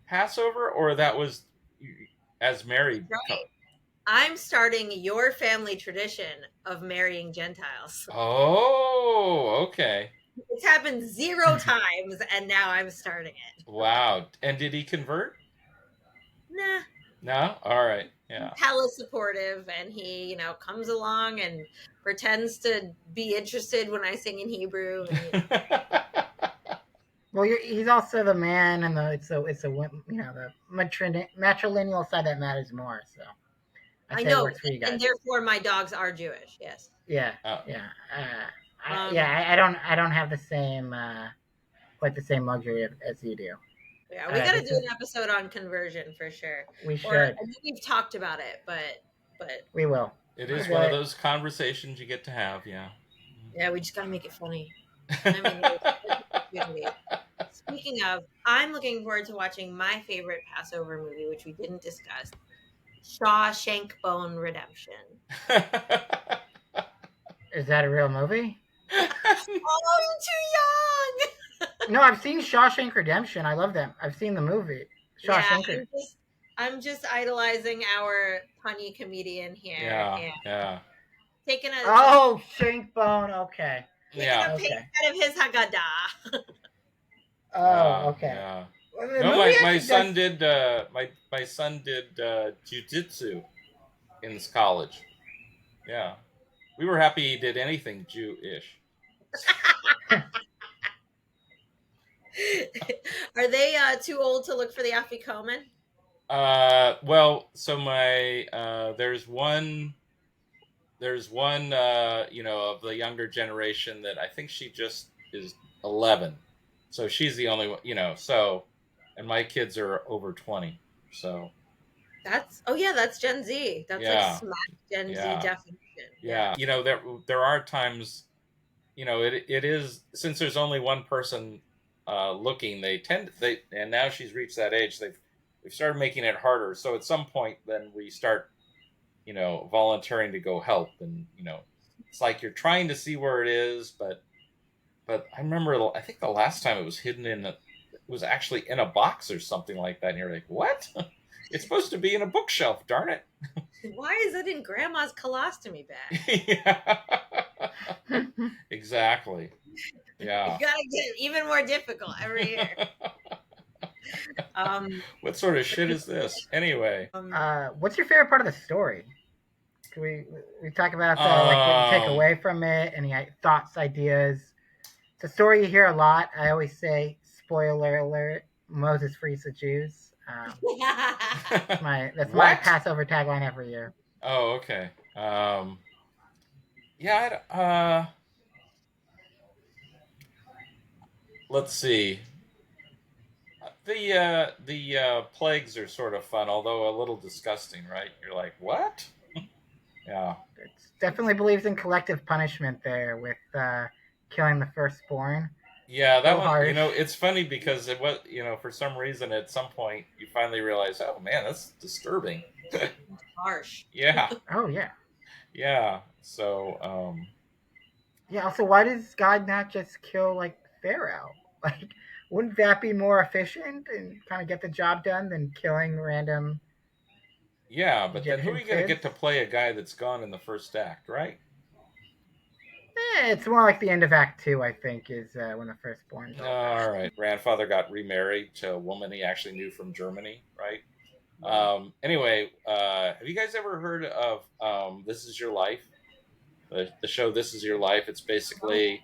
Speaker 3: Passover, or that was as married?
Speaker 2: Right. I'm starting your family tradition of marrying Gentiles.
Speaker 3: Oh, okay.
Speaker 2: It's happened 0 times, and now I'm starting it.
Speaker 3: Wow. And did he convert?
Speaker 2: Nah.
Speaker 3: No. All right. Yeah.
Speaker 2: Hella supportive, and he, comes along and pretends to be interested when I sing in Hebrew. And,
Speaker 1: Well, he's also the man, and the matrilineal side that matters more. So
Speaker 2: I
Speaker 1: say it
Speaker 2: know,
Speaker 1: works for you guys.
Speaker 2: and therefore my dogs are Jewish. Yes.
Speaker 1: Yeah,
Speaker 3: Oh.
Speaker 1: yeah, I don't have the same quite the same luxury as you do.
Speaker 2: Yeah, we got to do an episode on conversion for sure.
Speaker 1: We should.
Speaker 2: Or, I think we've talked about it, but
Speaker 1: we will.
Speaker 3: It is one of those conversations you get to have. Yeah.
Speaker 2: Yeah, we just got to make it funny. I mean, speaking of, I'm looking forward to watching my favorite Passover movie, which we didn't discuss, Shawshank Bone Redemption.
Speaker 1: Is that a real movie?
Speaker 2: Oh, I'm too young.
Speaker 1: No, I've seen Shawshank Redemption. I love them. I've seen the movie. Shawshank.
Speaker 2: Yeah, I'm just idolizing our punny comedian here.
Speaker 3: Yeah.
Speaker 2: Taking a
Speaker 1: Shank Bone. Okay.
Speaker 2: Taking a page out of his Haggadah.
Speaker 1: Oh, okay.
Speaker 3: Yeah.
Speaker 1: Well,
Speaker 3: no, my son did my son did jiu-jitsu in college. Yeah. We were happy he did anything Jewish.
Speaker 2: Are they too old to look for the Afikoman?
Speaker 3: Well, so my there's one of the younger generation that I think she just is 11. So she's the only one, so, and my kids are over 20. So
Speaker 2: that's Gen Z. That's like smack Gen Z definition.
Speaker 3: Yeah. There are times, it is, since there's only one person looking, and now she's reached that age, they've started making it harder. So at some point then we start, volunteering to go help, and, it's like you're trying to see where it is, but I remember, I think the last time it was hidden it was actually in a box or something like that. And you're like, what? It's supposed to be in a bookshelf, darn it.
Speaker 2: Why is it in Grandma's colostomy bag?
Speaker 3: Yeah. Exactly. Yeah.
Speaker 2: You gotta get even more difficult every year.
Speaker 3: What sort of shit is this? Anyway.
Speaker 1: What's your favorite part of the story? Can we talk about what you take away from it? Any thoughts, ideas? It's a story you hear a lot. I always say, spoiler alert, Moses frees the Jews. That's my Passover tagline every year.
Speaker 3: Oh, okay. Let's see. The plagues are sort of fun, although a little disgusting, right? You're like, what? Yeah.
Speaker 1: It definitely believes in collective punishment there with killing the firstborn.
Speaker 3: Yeah,
Speaker 1: A
Speaker 3: that
Speaker 1: little
Speaker 3: one,
Speaker 1: harsh.
Speaker 3: it's funny because it was, for some reason at some point you finally realize, oh man, that's disturbing.
Speaker 2: Harsh.
Speaker 3: Yeah.
Speaker 1: Oh yeah,
Speaker 3: Yeah. So,
Speaker 1: yeah. Also, why does God not just kill like Pharaoh? Like, wouldn't that be more efficient and kind of get the job done than killing random
Speaker 3: yeah, but then who are
Speaker 1: Egyptian
Speaker 3: you going to
Speaker 1: kids?
Speaker 3: get to play a guy that's gone in the first act, right?
Speaker 1: It's more like the end of Act Two, I think, is when the firstborn's all
Speaker 3: All
Speaker 1: gone.
Speaker 3: right. Grandfather got remarried to a woman he actually knew from Germany, right? Anyway, have you guys ever heard of This Is Your Life? The show This Is Your Life. It's
Speaker 2: No.
Speaker 3: basically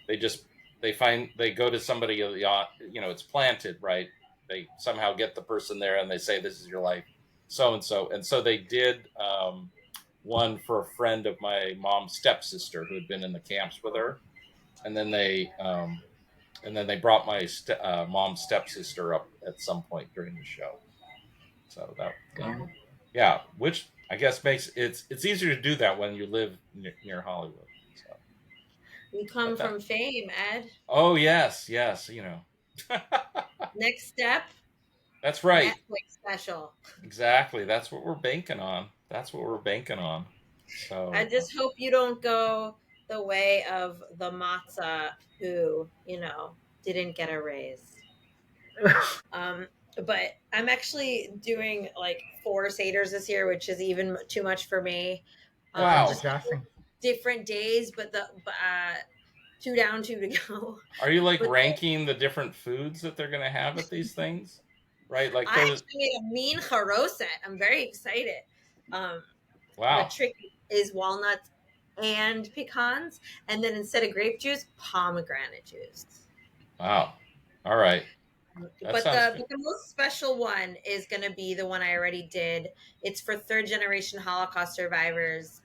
Speaker 3: they just they go to somebody, it's planted, right? They somehow get the person there and they say, this is your life, so and so they did one for a friend of my mom's stepsister who had been in the camps with her, and then they brought my mom's stepsister up at some point during the show. So that,
Speaker 1: Damn.
Speaker 2: Oh,
Speaker 3: yeah, which I guess makes it's easier to do that when you live near Hollywood. So,
Speaker 2: we
Speaker 3: but
Speaker 2: come
Speaker 3: that
Speaker 2: from fame, Ed.
Speaker 3: oh yes,
Speaker 2: Next step,
Speaker 3: that's right.
Speaker 2: Netflix special.
Speaker 3: Exactly. That's what we're banking on. That's what we're banking on.
Speaker 2: I
Speaker 3: So,
Speaker 2: just hope you don't go the way of the matzah who, didn't get a raise. Um, but I'm actually doing like 4 seders this year, which is even too much for me.
Speaker 1: That sounds
Speaker 3: wow.
Speaker 2: Just
Speaker 1: exhausting.
Speaker 2: different days, but two down, two to go.
Speaker 3: Are you like
Speaker 2: But
Speaker 3: ranking the different foods that they're going to have at these things? Right? Like
Speaker 2: I
Speaker 3: there's
Speaker 2: actually made a mean charoset. I'm very excited. Um, the
Speaker 3: wow.
Speaker 2: trick is walnuts and pecans, and then instead of grape juice, pomegranate juice.
Speaker 3: Wow. All right. That
Speaker 2: But
Speaker 3: sounds
Speaker 2: the
Speaker 3: good.
Speaker 2: but the most special one is going to be the one I already did. It's for third generation Holocaust survivors,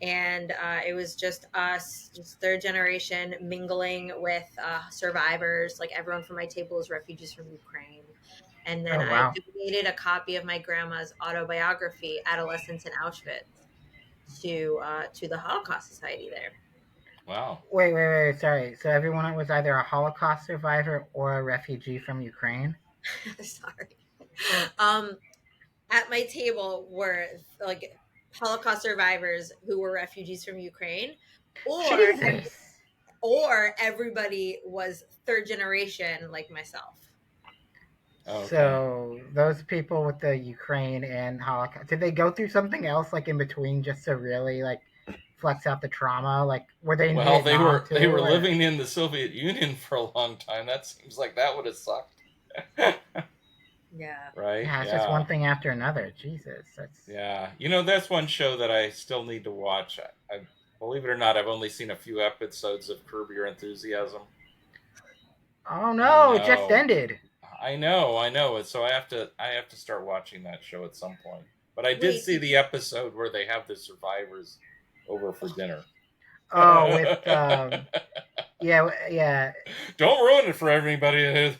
Speaker 2: and it was just us, just third generation mingling with survivors. Like everyone from my table is refugees from Ukraine. And then
Speaker 1: Oh
Speaker 2: I
Speaker 1: wow.
Speaker 2: donated a copy of my grandma's autobiography, Adolescence in Auschwitz, to the Holocaust Society there.
Speaker 3: Wow.
Speaker 1: Wait. Sorry. So everyone was either a Holocaust survivor or a refugee from Ukraine.
Speaker 2: Sorry. Um, at my table were like Holocaust survivors who were refugees from Ukraine, or
Speaker 1: Jesus.
Speaker 2: or everybody was third generation like myself.
Speaker 3: Okay.
Speaker 1: So those people with the Ukraine and Holocaust, did they go through something else like in between just to really like flex out the trauma? Like were they in
Speaker 3: Well, they
Speaker 1: Vietnam
Speaker 3: were
Speaker 1: too?
Speaker 3: they were
Speaker 1: Or
Speaker 3: living in the Soviet Union for a long time. That seems like that would have sucked.
Speaker 2: Yeah.
Speaker 3: Right?
Speaker 1: yeah, it's just
Speaker 3: Yeah.
Speaker 1: one thing after another. Jesus, that's
Speaker 3: Yeah, that's one show that I still need to watch. Believe it or not, I've only seen a few episodes of Curb Your Enthusiasm.
Speaker 1: oh
Speaker 3: I
Speaker 1: no, it just
Speaker 3: know,
Speaker 1: ended.
Speaker 3: I know. And so I have to start watching that show at some point. But I did
Speaker 2: Wait,
Speaker 3: see the episode where they have the survivors over for dinner.
Speaker 1: Oh, with yeah,
Speaker 3: Don't ruin it for everybody.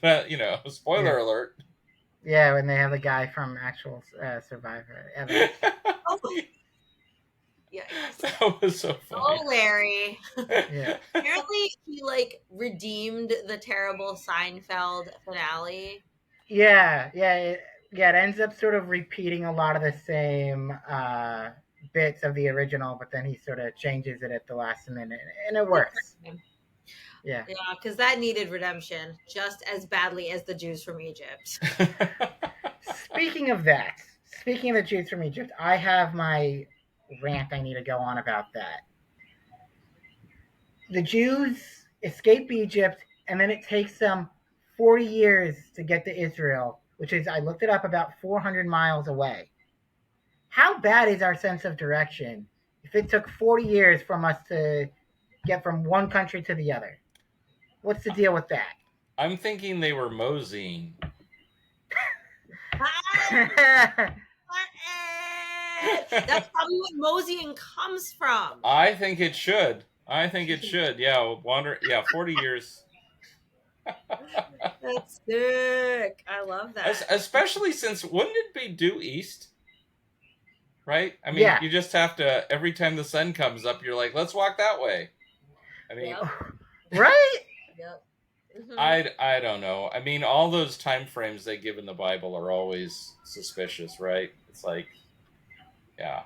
Speaker 3: Spoiler
Speaker 1: yeah,
Speaker 3: alert.
Speaker 1: yeah. When they have the guy from actual Survivor, Evan.
Speaker 2: oh, yikes.
Speaker 3: That was so funny.
Speaker 2: Oh, Larry.
Speaker 1: Yeah,
Speaker 2: Apparently, he like redeemed the terrible Seinfeld finale.
Speaker 1: yeah. It ends up sort of repeating a lot of the same bits of the original, but then he sort of changes it at the last minute, and it
Speaker 2: Good for
Speaker 1: works.
Speaker 2: him.
Speaker 1: Yeah.
Speaker 2: Yeah, because that needed redemption just as badly as the Jews from Egypt.
Speaker 1: Speaking of that, speaking of the Jews from Egypt, I have my rant I need to go on about that. The Jews escape Egypt, and then it takes them 40 years to get to Israel, which is, I looked it up, about 400 miles away. How bad is our sense of direction if it took 40 years from us to get from one country to the other? What's the deal with that?
Speaker 3: I'm thinking they were moseying.
Speaker 2: That's probably what moseying comes from.
Speaker 3: I think it should. I think it should. Yeah, wander. Yeah, 40 years.
Speaker 2: That's sick. I love that.
Speaker 3: Especially since wouldn't it be due east? right? I mean,
Speaker 1: Yeah.
Speaker 3: you just have to, every time the sun comes up, you're like, let's walk that way. I mean,
Speaker 2: Yep.
Speaker 1: Right?
Speaker 2: Yep. Mhm.
Speaker 3: I don't know. I mean, all those time frames they give in the Bible are always suspicious, right? It's like, yeah.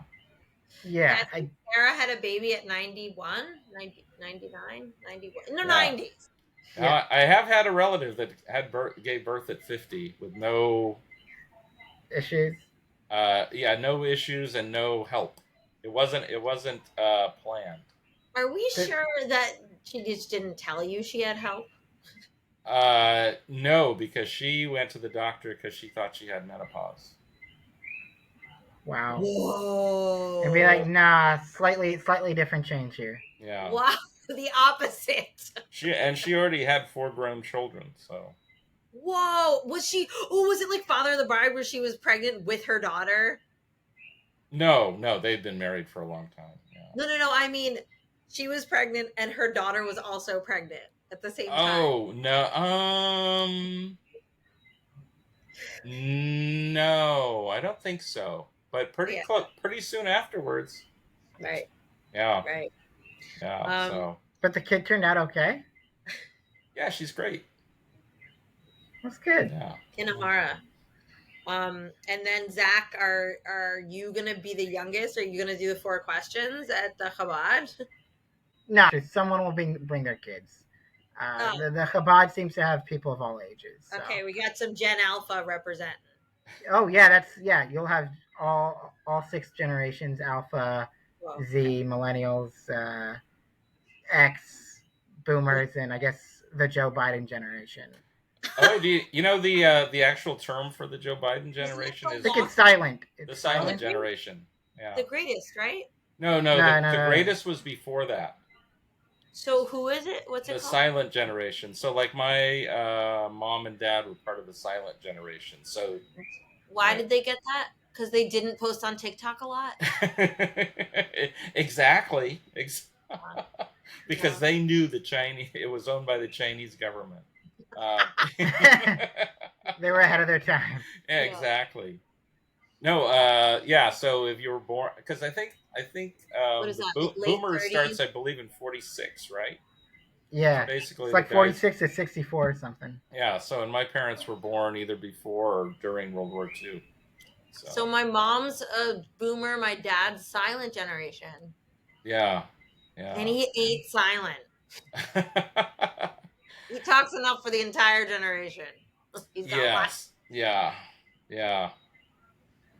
Speaker 2: Yeah,
Speaker 1: Yeah.
Speaker 2: I think Sarah had a baby at 91, 90, 99, 91. In the
Speaker 3: Yeah.
Speaker 2: 90s.
Speaker 3: Now,
Speaker 1: Yeah.
Speaker 3: I have had a relative that gave birth at 50 with no,
Speaker 1: Issues.
Speaker 3: no issues and no help. It wasn't planned.
Speaker 2: Are we
Speaker 1: Did-
Speaker 2: sure that she just didn't tell you she had help?
Speaker 3: No, because she went to the doctor because she thought she had menopause.
Speaker 1: Wow.
Speaker 2: Whoa.
Speaker 1: And be like, nah, slightly different change here.
Speaker 3: Yeah.
Speaker 2: Wow, the opposite.
Speaker 3: She already had 4 grown children, so.
Speaker 2: Whoa. Was it like Father of the Bride where she was pregnant with her daughter?
Speaker 3: No, they'd been married for a long time. Yeah.
Speaker 2: No. I mean, she was pregnant and her daughter was also pregnant at the same time.
Speaker 3: Oh no, I don't think so. But pretty close, pretty soon afterwards.
Speaker 2: Right.
Speaker 3: Yeah.
Speaker 2: Right.
Speaker 3: Yeah. So.
Speaker 1: But the kid turned out okay.
Speaker 3: Yeah, she's great.
Speaker 1: That's good.
Speaker 3: Yeah.
Speaker 2: Kinahara. And then Zack, are you gonna be the youngest? Are you gonna do the 4 questions at the Chabad?
Speaker 1: No, someone will bring their kids. The Chabad seems to have people of all ages. So.
Speaker 2: Okay, we got some Gen Alpha representing.
Speaker 1: Oh yeah, you'll have all 6 generations: Alpha,
Speaker 2: Whoa.
Speaker 1: Z, Millennials, X, Boomers, and I guess the Joe Biden generation.
Speaker 3: Oh, do you know the actual term for the Joe Biden generation
Speaker 1: I
Speaker 3: is
Speaker 1: think it's silent.
Speaker 3: the silent generation. Yeah.
Speaker 2: The greatest, right?
Speaker 3: No, the greatest was before that.
Speaker 2: So who is it? What's it
Speaker 3: The
Speaker 2: called?
Speaker 3: silent generation. So like my mom and dad were part of the silent generation. So
Speaker 2: why did they get that? Because they didn't post on TikTok a lot.
Speaker 3: Exactly. Because they knew it was owned by the Chinese government.
Speaker 1: They were ahead of their time.
Speaker 3: Yeah, exactly. No, yeah. So if you were born, because I think
Speaker 2: What is
Speaker 3: the
Speaker 2: that, like late
Speaker 3: boomer
Speaker 2: 30s?
Speaker 3: starts, I believe, in 46, right?
Speaker 1: Yeah,
Speaker 3: So basically,
Speaker 1: it's like
Speaker 3: the guys,
Speaker 1: 46 to 64 or something.
Speaker 3: Yeah. So, and my parents were born either before or during World War II.
Speaker 2: So my mom's a boomer, my dad's silent generation.
Speaker 3: Yeah.
Speaker 2: And he ate silent. He talks enough for the entire generation. He's got
Speaker 3: Yes. Yeah.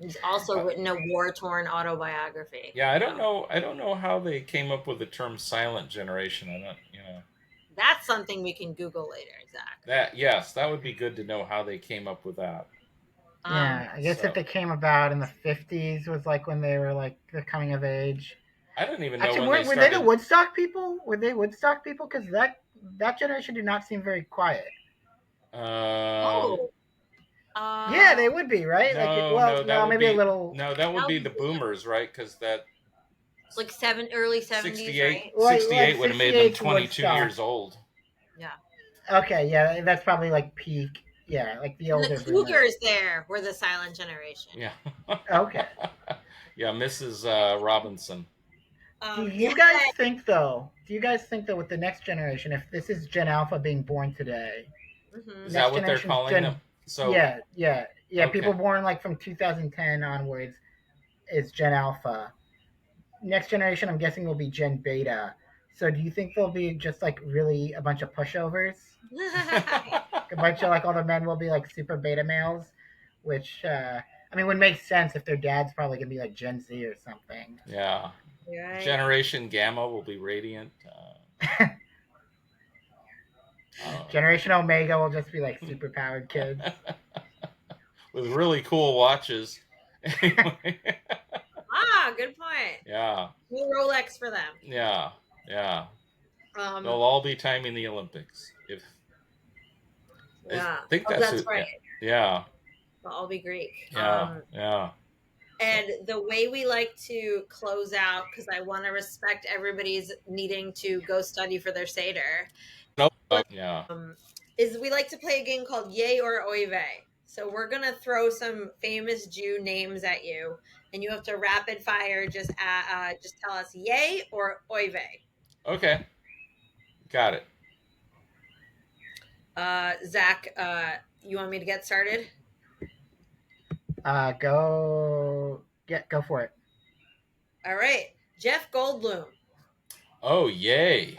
Speaker 2: He's also written a war-torn autobiography.
Speaker 3: Yeah, I don't know how they came up with the term silent generation. I don't,
Speaker 2: That's something we can Google later, Zach.
Speaker 3: That would be good to know how they came up with that.
Speaker 1: Yeah, I guess if they came about in the 50s was like when they were like the coming of age.
Speaker 3: I don't even know
Speaker 1: Actually,
Speaker 3: when
Speaker 1: were they the Woodstock people? Were they Woodstock people? Because that generation did not seem very quiet. Yeah, they would be, right?
Speaker 3: No,
Speaker 1: maybe a little.
Speaker 3: No, that would be the boomers, right? Because that
Speaker 2: like early 70s,
Speaker 3: 68,
Speaker 2: right?
Speaker 3: 68 would have made them 22 years old.
Speaker 2: Yeah.
Speaker 1: Okay, yeah, that's probably like peak. Yeah, like the older.
Speaker 2: And the Cougars there were the silent generation.
Speaker 3: Yeah.
Speaker 1: Okay.
Speaker 3: Yeah, Mrs. Robinson.
Speaker 1: Do you guys think though? With the next generation, if this is Gen Alpha being born today,
Speaker 3: is that what they're calling them? So
Speaker 1: yeah. Okay. People born like from 2010 onwards is Gen Alpha. Next generation, I'm guessing, will be Gen Beta. So do you think there'll be just like really a bunch of pushovers? A bunch of like all the men will be like super beta males, which would make sense if their dad's probably gonna be like Gen Z or something.
Speaker 3: Yeah. Right. Generation Gamma will be radiant.
Speaker 1: Generation Omega will just be like super powered kids
Speaker 2: with really cool watches. Good point. Yeah. New Rolex for them.
Speaker 3: Yeah. They'll all be timing the Olympics. I think that's right. Yeah.
Speaker 2: They'll all be Greek.
Speaker 3: Yeah.
Speaker 2: And the way we like to close out, because I want to respect everybody's needing to go study for their seder.
Speaker 3: Yeah.
Speaker 2: Is we like to play a game called Yay or Oy Vey. So we're gonna throw some famous Jew names at you, and you have to rapid fire just tell us yay or oy vey.
Speaker 3: Okay, got it.
Speaker 2: Zach, you want me to get started?
Speaker 1: Go for it.
Speaker 2: All right, Jeff Goldblum.
Speaker 3: Oh, yay.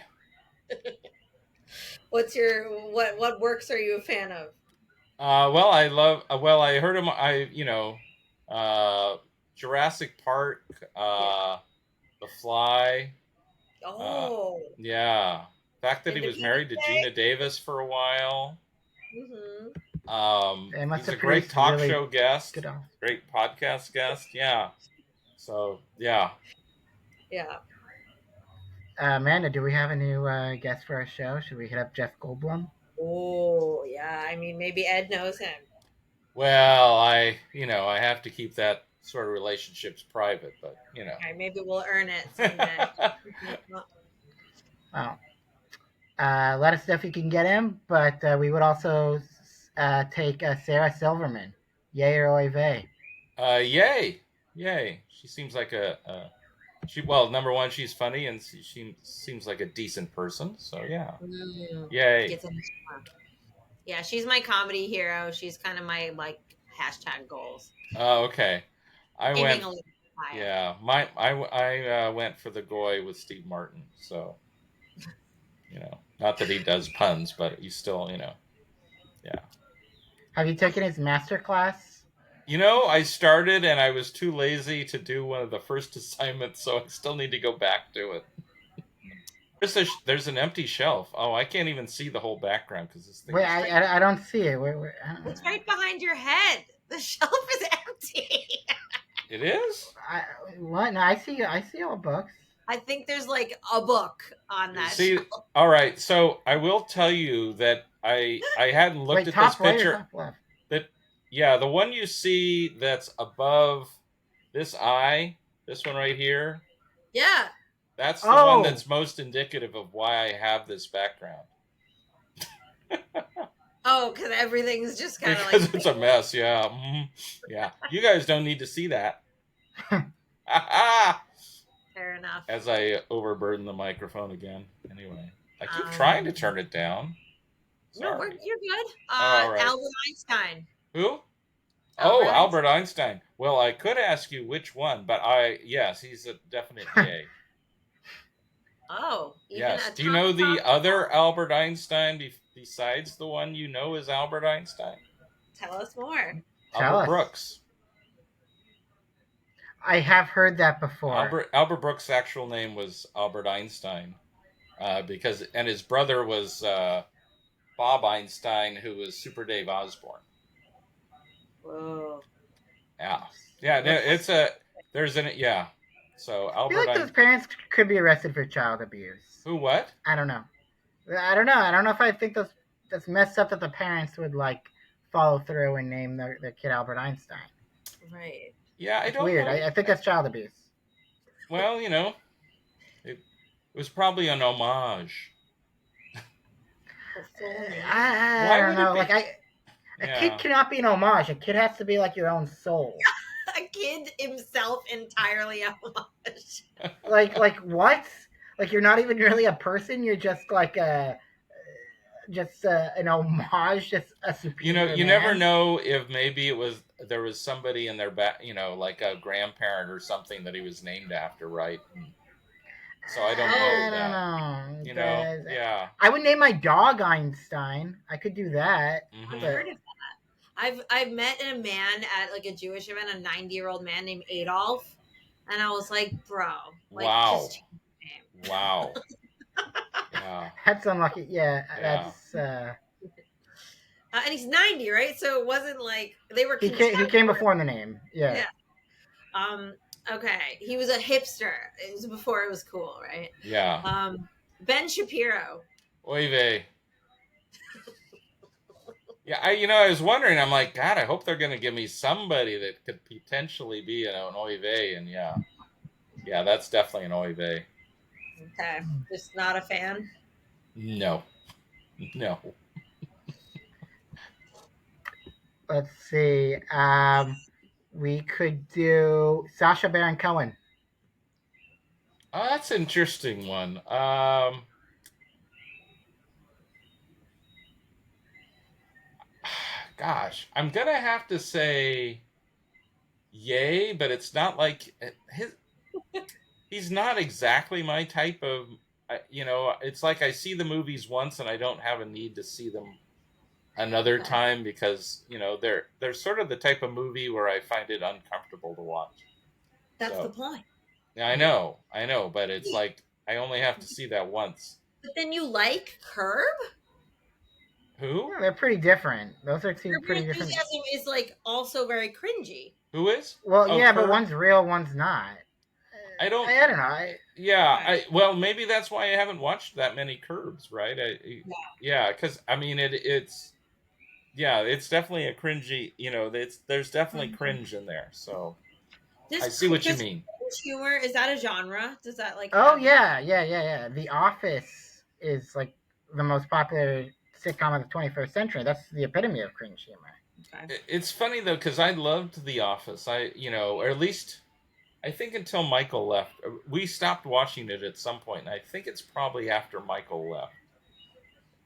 Speaker 2: What's your what works are you a fan of?
Speaker 3: Well, I love. Well, I heard him. Uh, Jurassic Park,
Speaker 2: Yeah.
Speaker 3: The Fly. Uh,
Speaker 2: Oh,
Speaker 3: yeah, the fact that he was
Speaker 2: Independence
Speaker 3: married to
Speaker 2: Day.
Speaker 3: Gina Davis for a while.
Speaker 2: Mm-hmm.
Speaker 1: They must
Speaker 3: He's a
Speaker 1: have
Speaker 3: great
Speaker 1: produced
Speaker 3: talk
Speaker 1: really
Speaker 3: show guest,
Speaker 1: good.
Speaker 3: great podcast guest. Yeah. So yeah.
Speaker 2: Yeah.
Speaker 1: Amanda, do we have a new guest for our show? Should we hit up Jeff Goldblum?
Speaker 2: Oh, yeah. I mean, maybe Ed knows him.
Speaker 3: Well, I have to keep that sort of relationships private, but
Speaker 2: Okay, maybe we'll earn it someday.
Speaker 1: Well, let us know if you can get him, but we would also take Sarah Silverman. Yay or oy vey?
Speaker 3: Yay, yay! She seems like she. Well, number one, she's funny, and she seems like a decent person. So yeah, yay.
Speaker 2: Gets in. Yeah, she's my comedy hero. She's kind of my like hashtag goals.
Speaker 3: Okay. I
Speaker 2: Aiming
Speaker 3: went.
Speaker 2: a little higher.
Speaker 3: Yeah, I went for the Goy with Steve Martin. So not that he does puns, but he's still yeah.
Speaker 1: Have you taken his master class?
Speaker 3: I started and I was too lazy to do one of the first assignments, so I still need to go back to it. There's an empty shelf. Oh, I can't even see the whole background because this thing.
Speaker 1: Wait,
Speaker 3: Is
Speaker 1: I don't see it.
Speaker 2: It's right behind your head. The shelf is empty.
Speaker 3: It is?
Speaker 1: What? No, I see all books.
Speaker 2: I think there's like a book on that
Speaker 3: See,
Speaker 2: shelf.
Speaker 3: all right. So I will tell you that I hadn't looked
Speaker 1: Wait,
Speaker 3: at
Speaker 1: top
Speaker 3: this
Speaker 1: right or
Speaker 3: picture.
Speaker 1: top left?
Speaker 3: That Yeah, the one you see that's above this eye, this one right here.
Speaker 2: Yeah.
Speaker 3: That's the one that's most indicative of why I have this background.
Speaker 2: Oh, because everything's just kind of
Speaker 3: Because
Speaker 2: like
Speaker 3: it's a mess. Yeah, yeah. You guys don't need to see that.
Speaker 2: fair enough.
Speaker 3: As I overburden the microphone again. Anyway, I keep trying to turn it down.
Speaker 2: No,
Speaker 3: Sorry.
Speaker 2: you're good.
Speaker 3: All right.
Speaker 2: Albert Einstein.
Speaker 3: Who?
Speaker 2: Albert
Speaker 3: Albert Einstein. Well, I could ask you which one, but yes, he's a definite yay.
Speaker 2: Oh,
Speaker 3: yes. Do you know the other Albert Einstein besides the one you know is Albert Einstein?
Speaker 2: Tell us more.
Speaker 3: Albert Brooks.
Speaker 1: I have heard that before.
Speaker 3: Albert Brooks' actual name was Albert Einstein, and his brother was Bob Einstein, who was Super Dave Osborne.
Speaker 2: Whoa.
Speaker 3: Yeah. Yeah. So Albert.
Speaker 1: I feel like those parents could be arrested for child abuse.
Speaker 3: Who? What?
Speaker 1: I don't know. I don't know if I think that's messed up that the parents would like follow through and name their kid Albert Einstein.
Speaker 2: Right.
Speaker 3: Yeah, I don't
Speaker 1: weird.
Speaker 3: know.
Speaker 1: I think that's child abuse.
Speaker 3: Well, it was probably an homage.
Speaker 1: I don't know. A kid cannot be an homage. A kid has to be like your own soul.
Speaker 2: A kid himself entirely a homage.
Speaker 1: like what? Like you're not even really a person. You're just like an homage, just a superior.
Speaker 3: You never know if maybe there was somebody in their back, like a grandparent or something that he was named after, right? So I don't know that. Yeah.
Speaker 1: I would name my dog Einstein. I could do that.
Speaker 3: Mm-hmm.
Speaker 2: I've heard of that. I've met a man at like a Jewish event, a 90-year-old man named Adolf, and I was like, bro, like,
Speaker 3: wow,
Speaker 2: just change your name.
Speaker 3: Wow. Yeah.
Speaker 1: That's unlucky. Yeah. That's.
Speaker 2: And he's 90, right? So it wasn't like they were.
Speaker 1: He came before the name. Yeah.
Speaker 2: Yeah. Okay. He was a hipster. It was before it was cool, right?
Speaker 3: Yeah.
Speaker 2: Ben Shapiro.
Speaker 3: Oy vey. Yeah, I was wondering. I'm like, God, I hope they're going to give me somebody that could potentially be an oy vey, and yeah, that's definitely an oy vey.
Speaker 2: Okay, just not a fan.
Speaker 3: No.
Speaker 1: Let's see. We could do Sasha Baron Cohen.
Speaker 3: Oh, that's an interesting one. Gosh, I'm gonna have to say yay, but it's not like he's not exactly my type of. It's like I see the movies once and I don't have a need to see them another
Speaker 2: Okay.
Speaker 3: time because they're sort of the type of movie where I find it uncomfortable to watch.
Speaker 2: That's the
Speaker 3: So
Speaker 2: point.
Speaker 3: yeah, I know, but it's like I only have to see that once.
Speaker 2: But then you like Curb?
Speaker 3: Who?
Speaker 1: Yeah, they're pretty different. Those are two
Speaker 2: Curb Your
Speaker 1: pretty different.
Speaker 2: Enthusiasm is like also very cringy.
Speaker 3: Who is?
Speaker 1: Well,
Speaker 3: Oh,
Speaker 1: yeah, but
Speaker 3: Curb.
Speaker 1: one's real, one's not.
Speaker 3: I don't.
Speaker 1: I don't know.
Speaker 3: Yeah,
Speaker 2: Okay.
Speaker 3: well, maybe that's why I haven't watched that many Curbs, right?
Speaker 2: Yeah.
Speaker 3: Yeah, because I mean, it's yeah, it's definitely a cringy. There's definitely
Speaker 2: Mhm.
Speaker 3: cringe in there. So I
Speaker 2: This
Speaker 3: see what you
Speaker 2: does
Speaker 3: mean.
Speaker 2: cringe humor, is that a genre? Does that like
Speaker 1: Oh
Speaker 2: have
Speaker 1: yeah. The Office is like the most popular sitcom of the 21st century. That's the epitome of cringe humor.
Speaker 2: okay.
Speaker 3: It's funny though because I loved The Office. Or at least I think until Michael left, we stopped watching it at some point, and I think it's probably after Michael left.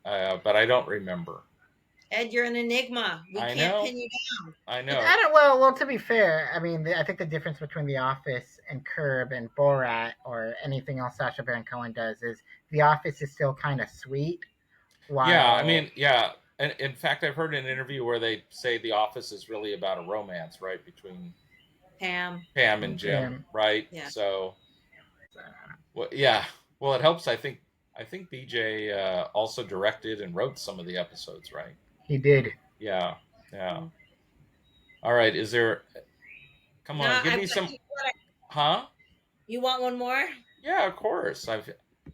Speaker 3: But I don't remember.
Speaker 2: Ed, you're an enigma. We
Speaker 3: I
Speaker 2: can't
Speaker 3: know,
Speaker 2: pin you
Speaker 3: I
Speaker 1: I
Speaker 3: know.
Speaker 1: don't. Well. To be fair, I mean, I think the difference between The Office and Curb and Borat or anything else Sacha Baron Cohen does is The Office is still kind of sweet,
Speaker 3: Yeah, I
Speaker 1: while
Speaker 3: mean, yeah. And in fact, I've heard an interview where they say The Office is really about a romance, right, between
Speaker 2: down.
Speaker 3: Pam and
Speaker 2: Pam.
Speaker 3: Jim,
Speaker 1: Jim.
Speaker 3: right?
Speaker 2: Yeah.
Speaker 3: So, well, yeah. Well, it helps. I think BJ also directed and wrote some of the episodes, right?
Speaker 1: He did.
Speaker 3: Yeah, yeah.
Speaker 2: Mm.
Speaker 3: All right. Is there? Come
Speaker 2: No,
Speaker 3: on, give
Speaker 2: I've
Speaker 3: me
Speaker 2: got
Speaker 3: some. Huh?
Speaker 2: you want one more?
Speaker 3: Yeah, of course.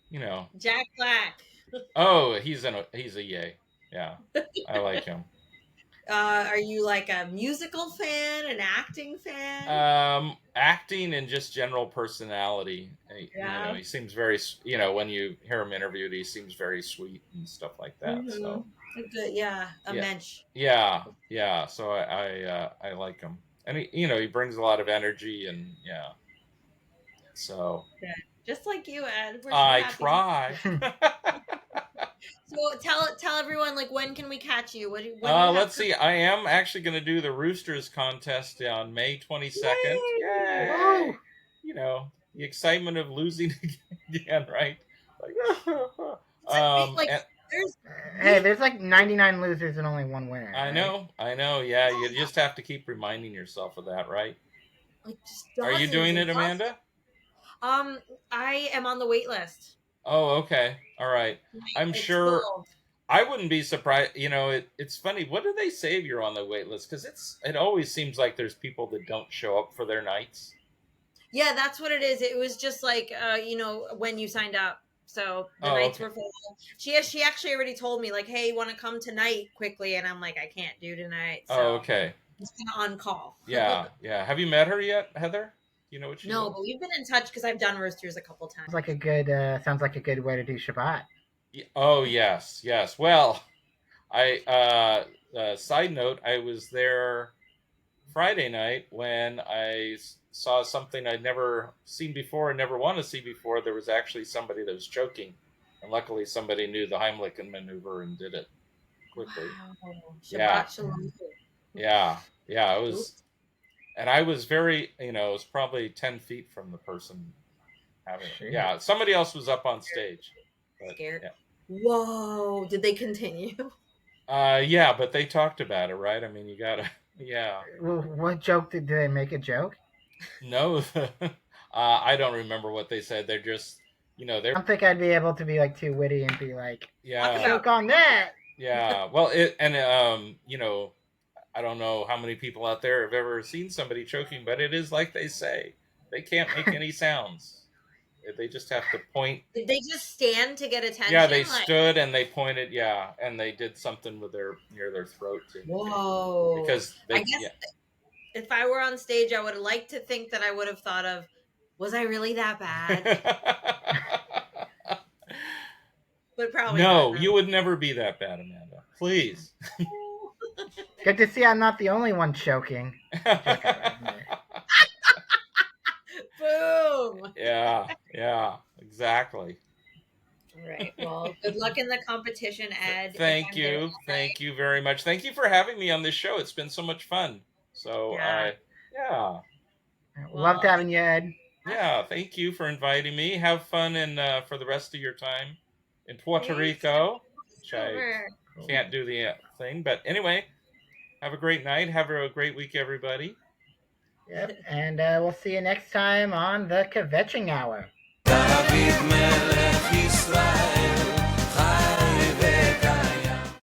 Speaker 3: You know.
Speaker 2: Jack Black.
Speaker 3: Oh, he's a yay. Yeah, I like him.
Speaker 2: Are you like a musical fan, an acting fan?
Speaker 3: Acting and just general personality.
Speaker 2: Yeah.
Speaker 3: He seems very. When you hear him interviewed, he seems very sweet and stuff like that.
Speaker 2: Mm-hmm.
Speaker 3: So
Speaker 2: Good. Yeah. A
Speaker 3: yeah,
Speaker 2: mensch.
Speaker 3: yeah. So I like him, and he brings a lot of energy and yeah. So
Speaker 2: Good. Just like you, Ed. We're so
Speaker 3: I
Speaker 2: happy.
Speaker 3: try.
Speaker 2: So tell everyone like when can we catch you? When do you have?
Speaker 3: Let's see. I am actually going to do the Roosters contest on May 22nd.
Speaker 2: Yay!
Speaker 1: Woo!
Speaker 3: Yay! The excitement of losing again, right? Like,
Speaker 2: Like
Speaker 3: and
Speaker 2: there's
Speaker 1: Hey,
Speaker 2: we
Speaker 1: there's like 99 losers and only one winner,
Speaker 3: I
Speaker 1: right?
Speaker 3: know, I know. Yeah, you just have to keep reminding yourself of that, right?
Speaker 2: like just
Speaker 3: Are you
Speaker 2: dozens
Speaker 3: doing
Speaker 2: and
Speaker 3: it,
Speaker 2: dozens.
Speaker 3: Amanda?
Speaker 2: I am on the wait list.
Speaker 3: Oh, okay. All right. I'm
Speaker 2: It's
Speaker 3: sure
Speaker 2: full.
Speaker 3: I wouldn't be surprised. It's funny. What do they say if you're on the wait list? Because it always seems like there's people that don't show up for their nights.
Speaker 2: Yeah, that's what it is. It was just like when you signed up. So the
Speaker 3: Oh,
Speaker 2: nights
Speaker 3: okay.
Speaker 2: were full. She actually already told me like, "Hey, you want to come tonight quickly?" And I'm like, "I can't do tonight."
Speaker 3: Oh,
Speaker 2: So
Speaker 3: okay.
Speaker 2: I'm just kind of on call.
Speaker 3: Yeah, yeah. Have you met her yet, Heather? Do you know what she's
Speaker 2: No,
Speaker 3: like?
Speaker 2: but we've been in touch because I've done roasters a couple times.
Speaker 1: Sounds like a good way to do Shabbat.
Speaker 3: Oh, yes, yes. Well, I side note, I was there Friday night when I saw something I'd never seen before and never want to see before. There was actually somebody that was choking, and luckily somebody knew the Heimlich maneuver and did it quickly.
Speaker 2: Wow,
Speaker 3: Yeah,
Speaker 2: Shabbat shalom.
Speaker 3: yeah, yeah. It
Speaker 2: Oops,
Speaker 3: was, and I was very, it was probably 10 feet from the person having it.
Speaker 1: Shoot.
Speaker 3: Yeah, somebody else was up on stage, but
Speaker 2: scared.
Speaker 3: yeah.
Speaker 2: Whoa! Did they continue?
Speaker 3: Yeah, but they talked about it, right? I mean, you gotta, yeah.
Speaker 1: Well, what joke did they make a joke?
Speaker 3: No, I don't remember what they said. They're just,
Speaker 1: I
Speaker 3: they're,
Speaker 1: don't think I'd be able to be like too witty and be like,
Speaker 2: Talk
Speaker 3: yeah,
Speaker 2: about
Speaker 1: joke on that.
Speaker 3: yeah. Well, I don't know how many people out there have ever seen somebody choking, but it is like they say, they can't make any sounds. They just have to point.
Speaker 2: did they just stand to get
Speaker 3: Yeah,
Speaker 2: attention?
Speaker 3: they
Speaker 2: Like,
Speaker 3: stood and they pointed. Yeah, and they did something with their near their throat to indicate
Speaker 2: whoa!
Speaker 3: because
Speaker 2: I
Speaker 3: they,
Speaker 2: guess
Speaker 3: yeah.
Speaker 2: if I were on stage, I would like to think that I would have thought of, was I really that bad? But probably
Speaker 3: No,
Speaker 2: not.
Speaker 3: you would never be that bad, Amanda. Please.
Speaker 1: Good to see I'm not the only one choking.
Speaker 2: Boom.
Speaker 3: Yeah, exactly.
Speaker 2: All right. Well, good luck in the competition, Ed. If
Speaker 3: Thank
Speaker 2: I'm there
Speaker 3: you.
Speaker 2: that
Speaker 3: Thank you very much. Thank you for having me on this show. It's been so much fun. So,
Speaker 2: night.
Speaker 3: yeah.
Speaker 1: Loved
Speaker 2: Well,
Speaker 1: having you, Ed.
Speaker 3: Yeah, thank you for inviting me. Have fun and for the rest of your time in Puerto
Speaker 2: thanks.
Speaker 3: Rico, which I
Speaker 2: Over.
Speaker 3: can't do the thing. But anyway, have a great night. Have a great week, everybody.
Speaker 1: Yep, and we'll see you next time on the Kvetching Hour.
Speaker 4: David Melech Israel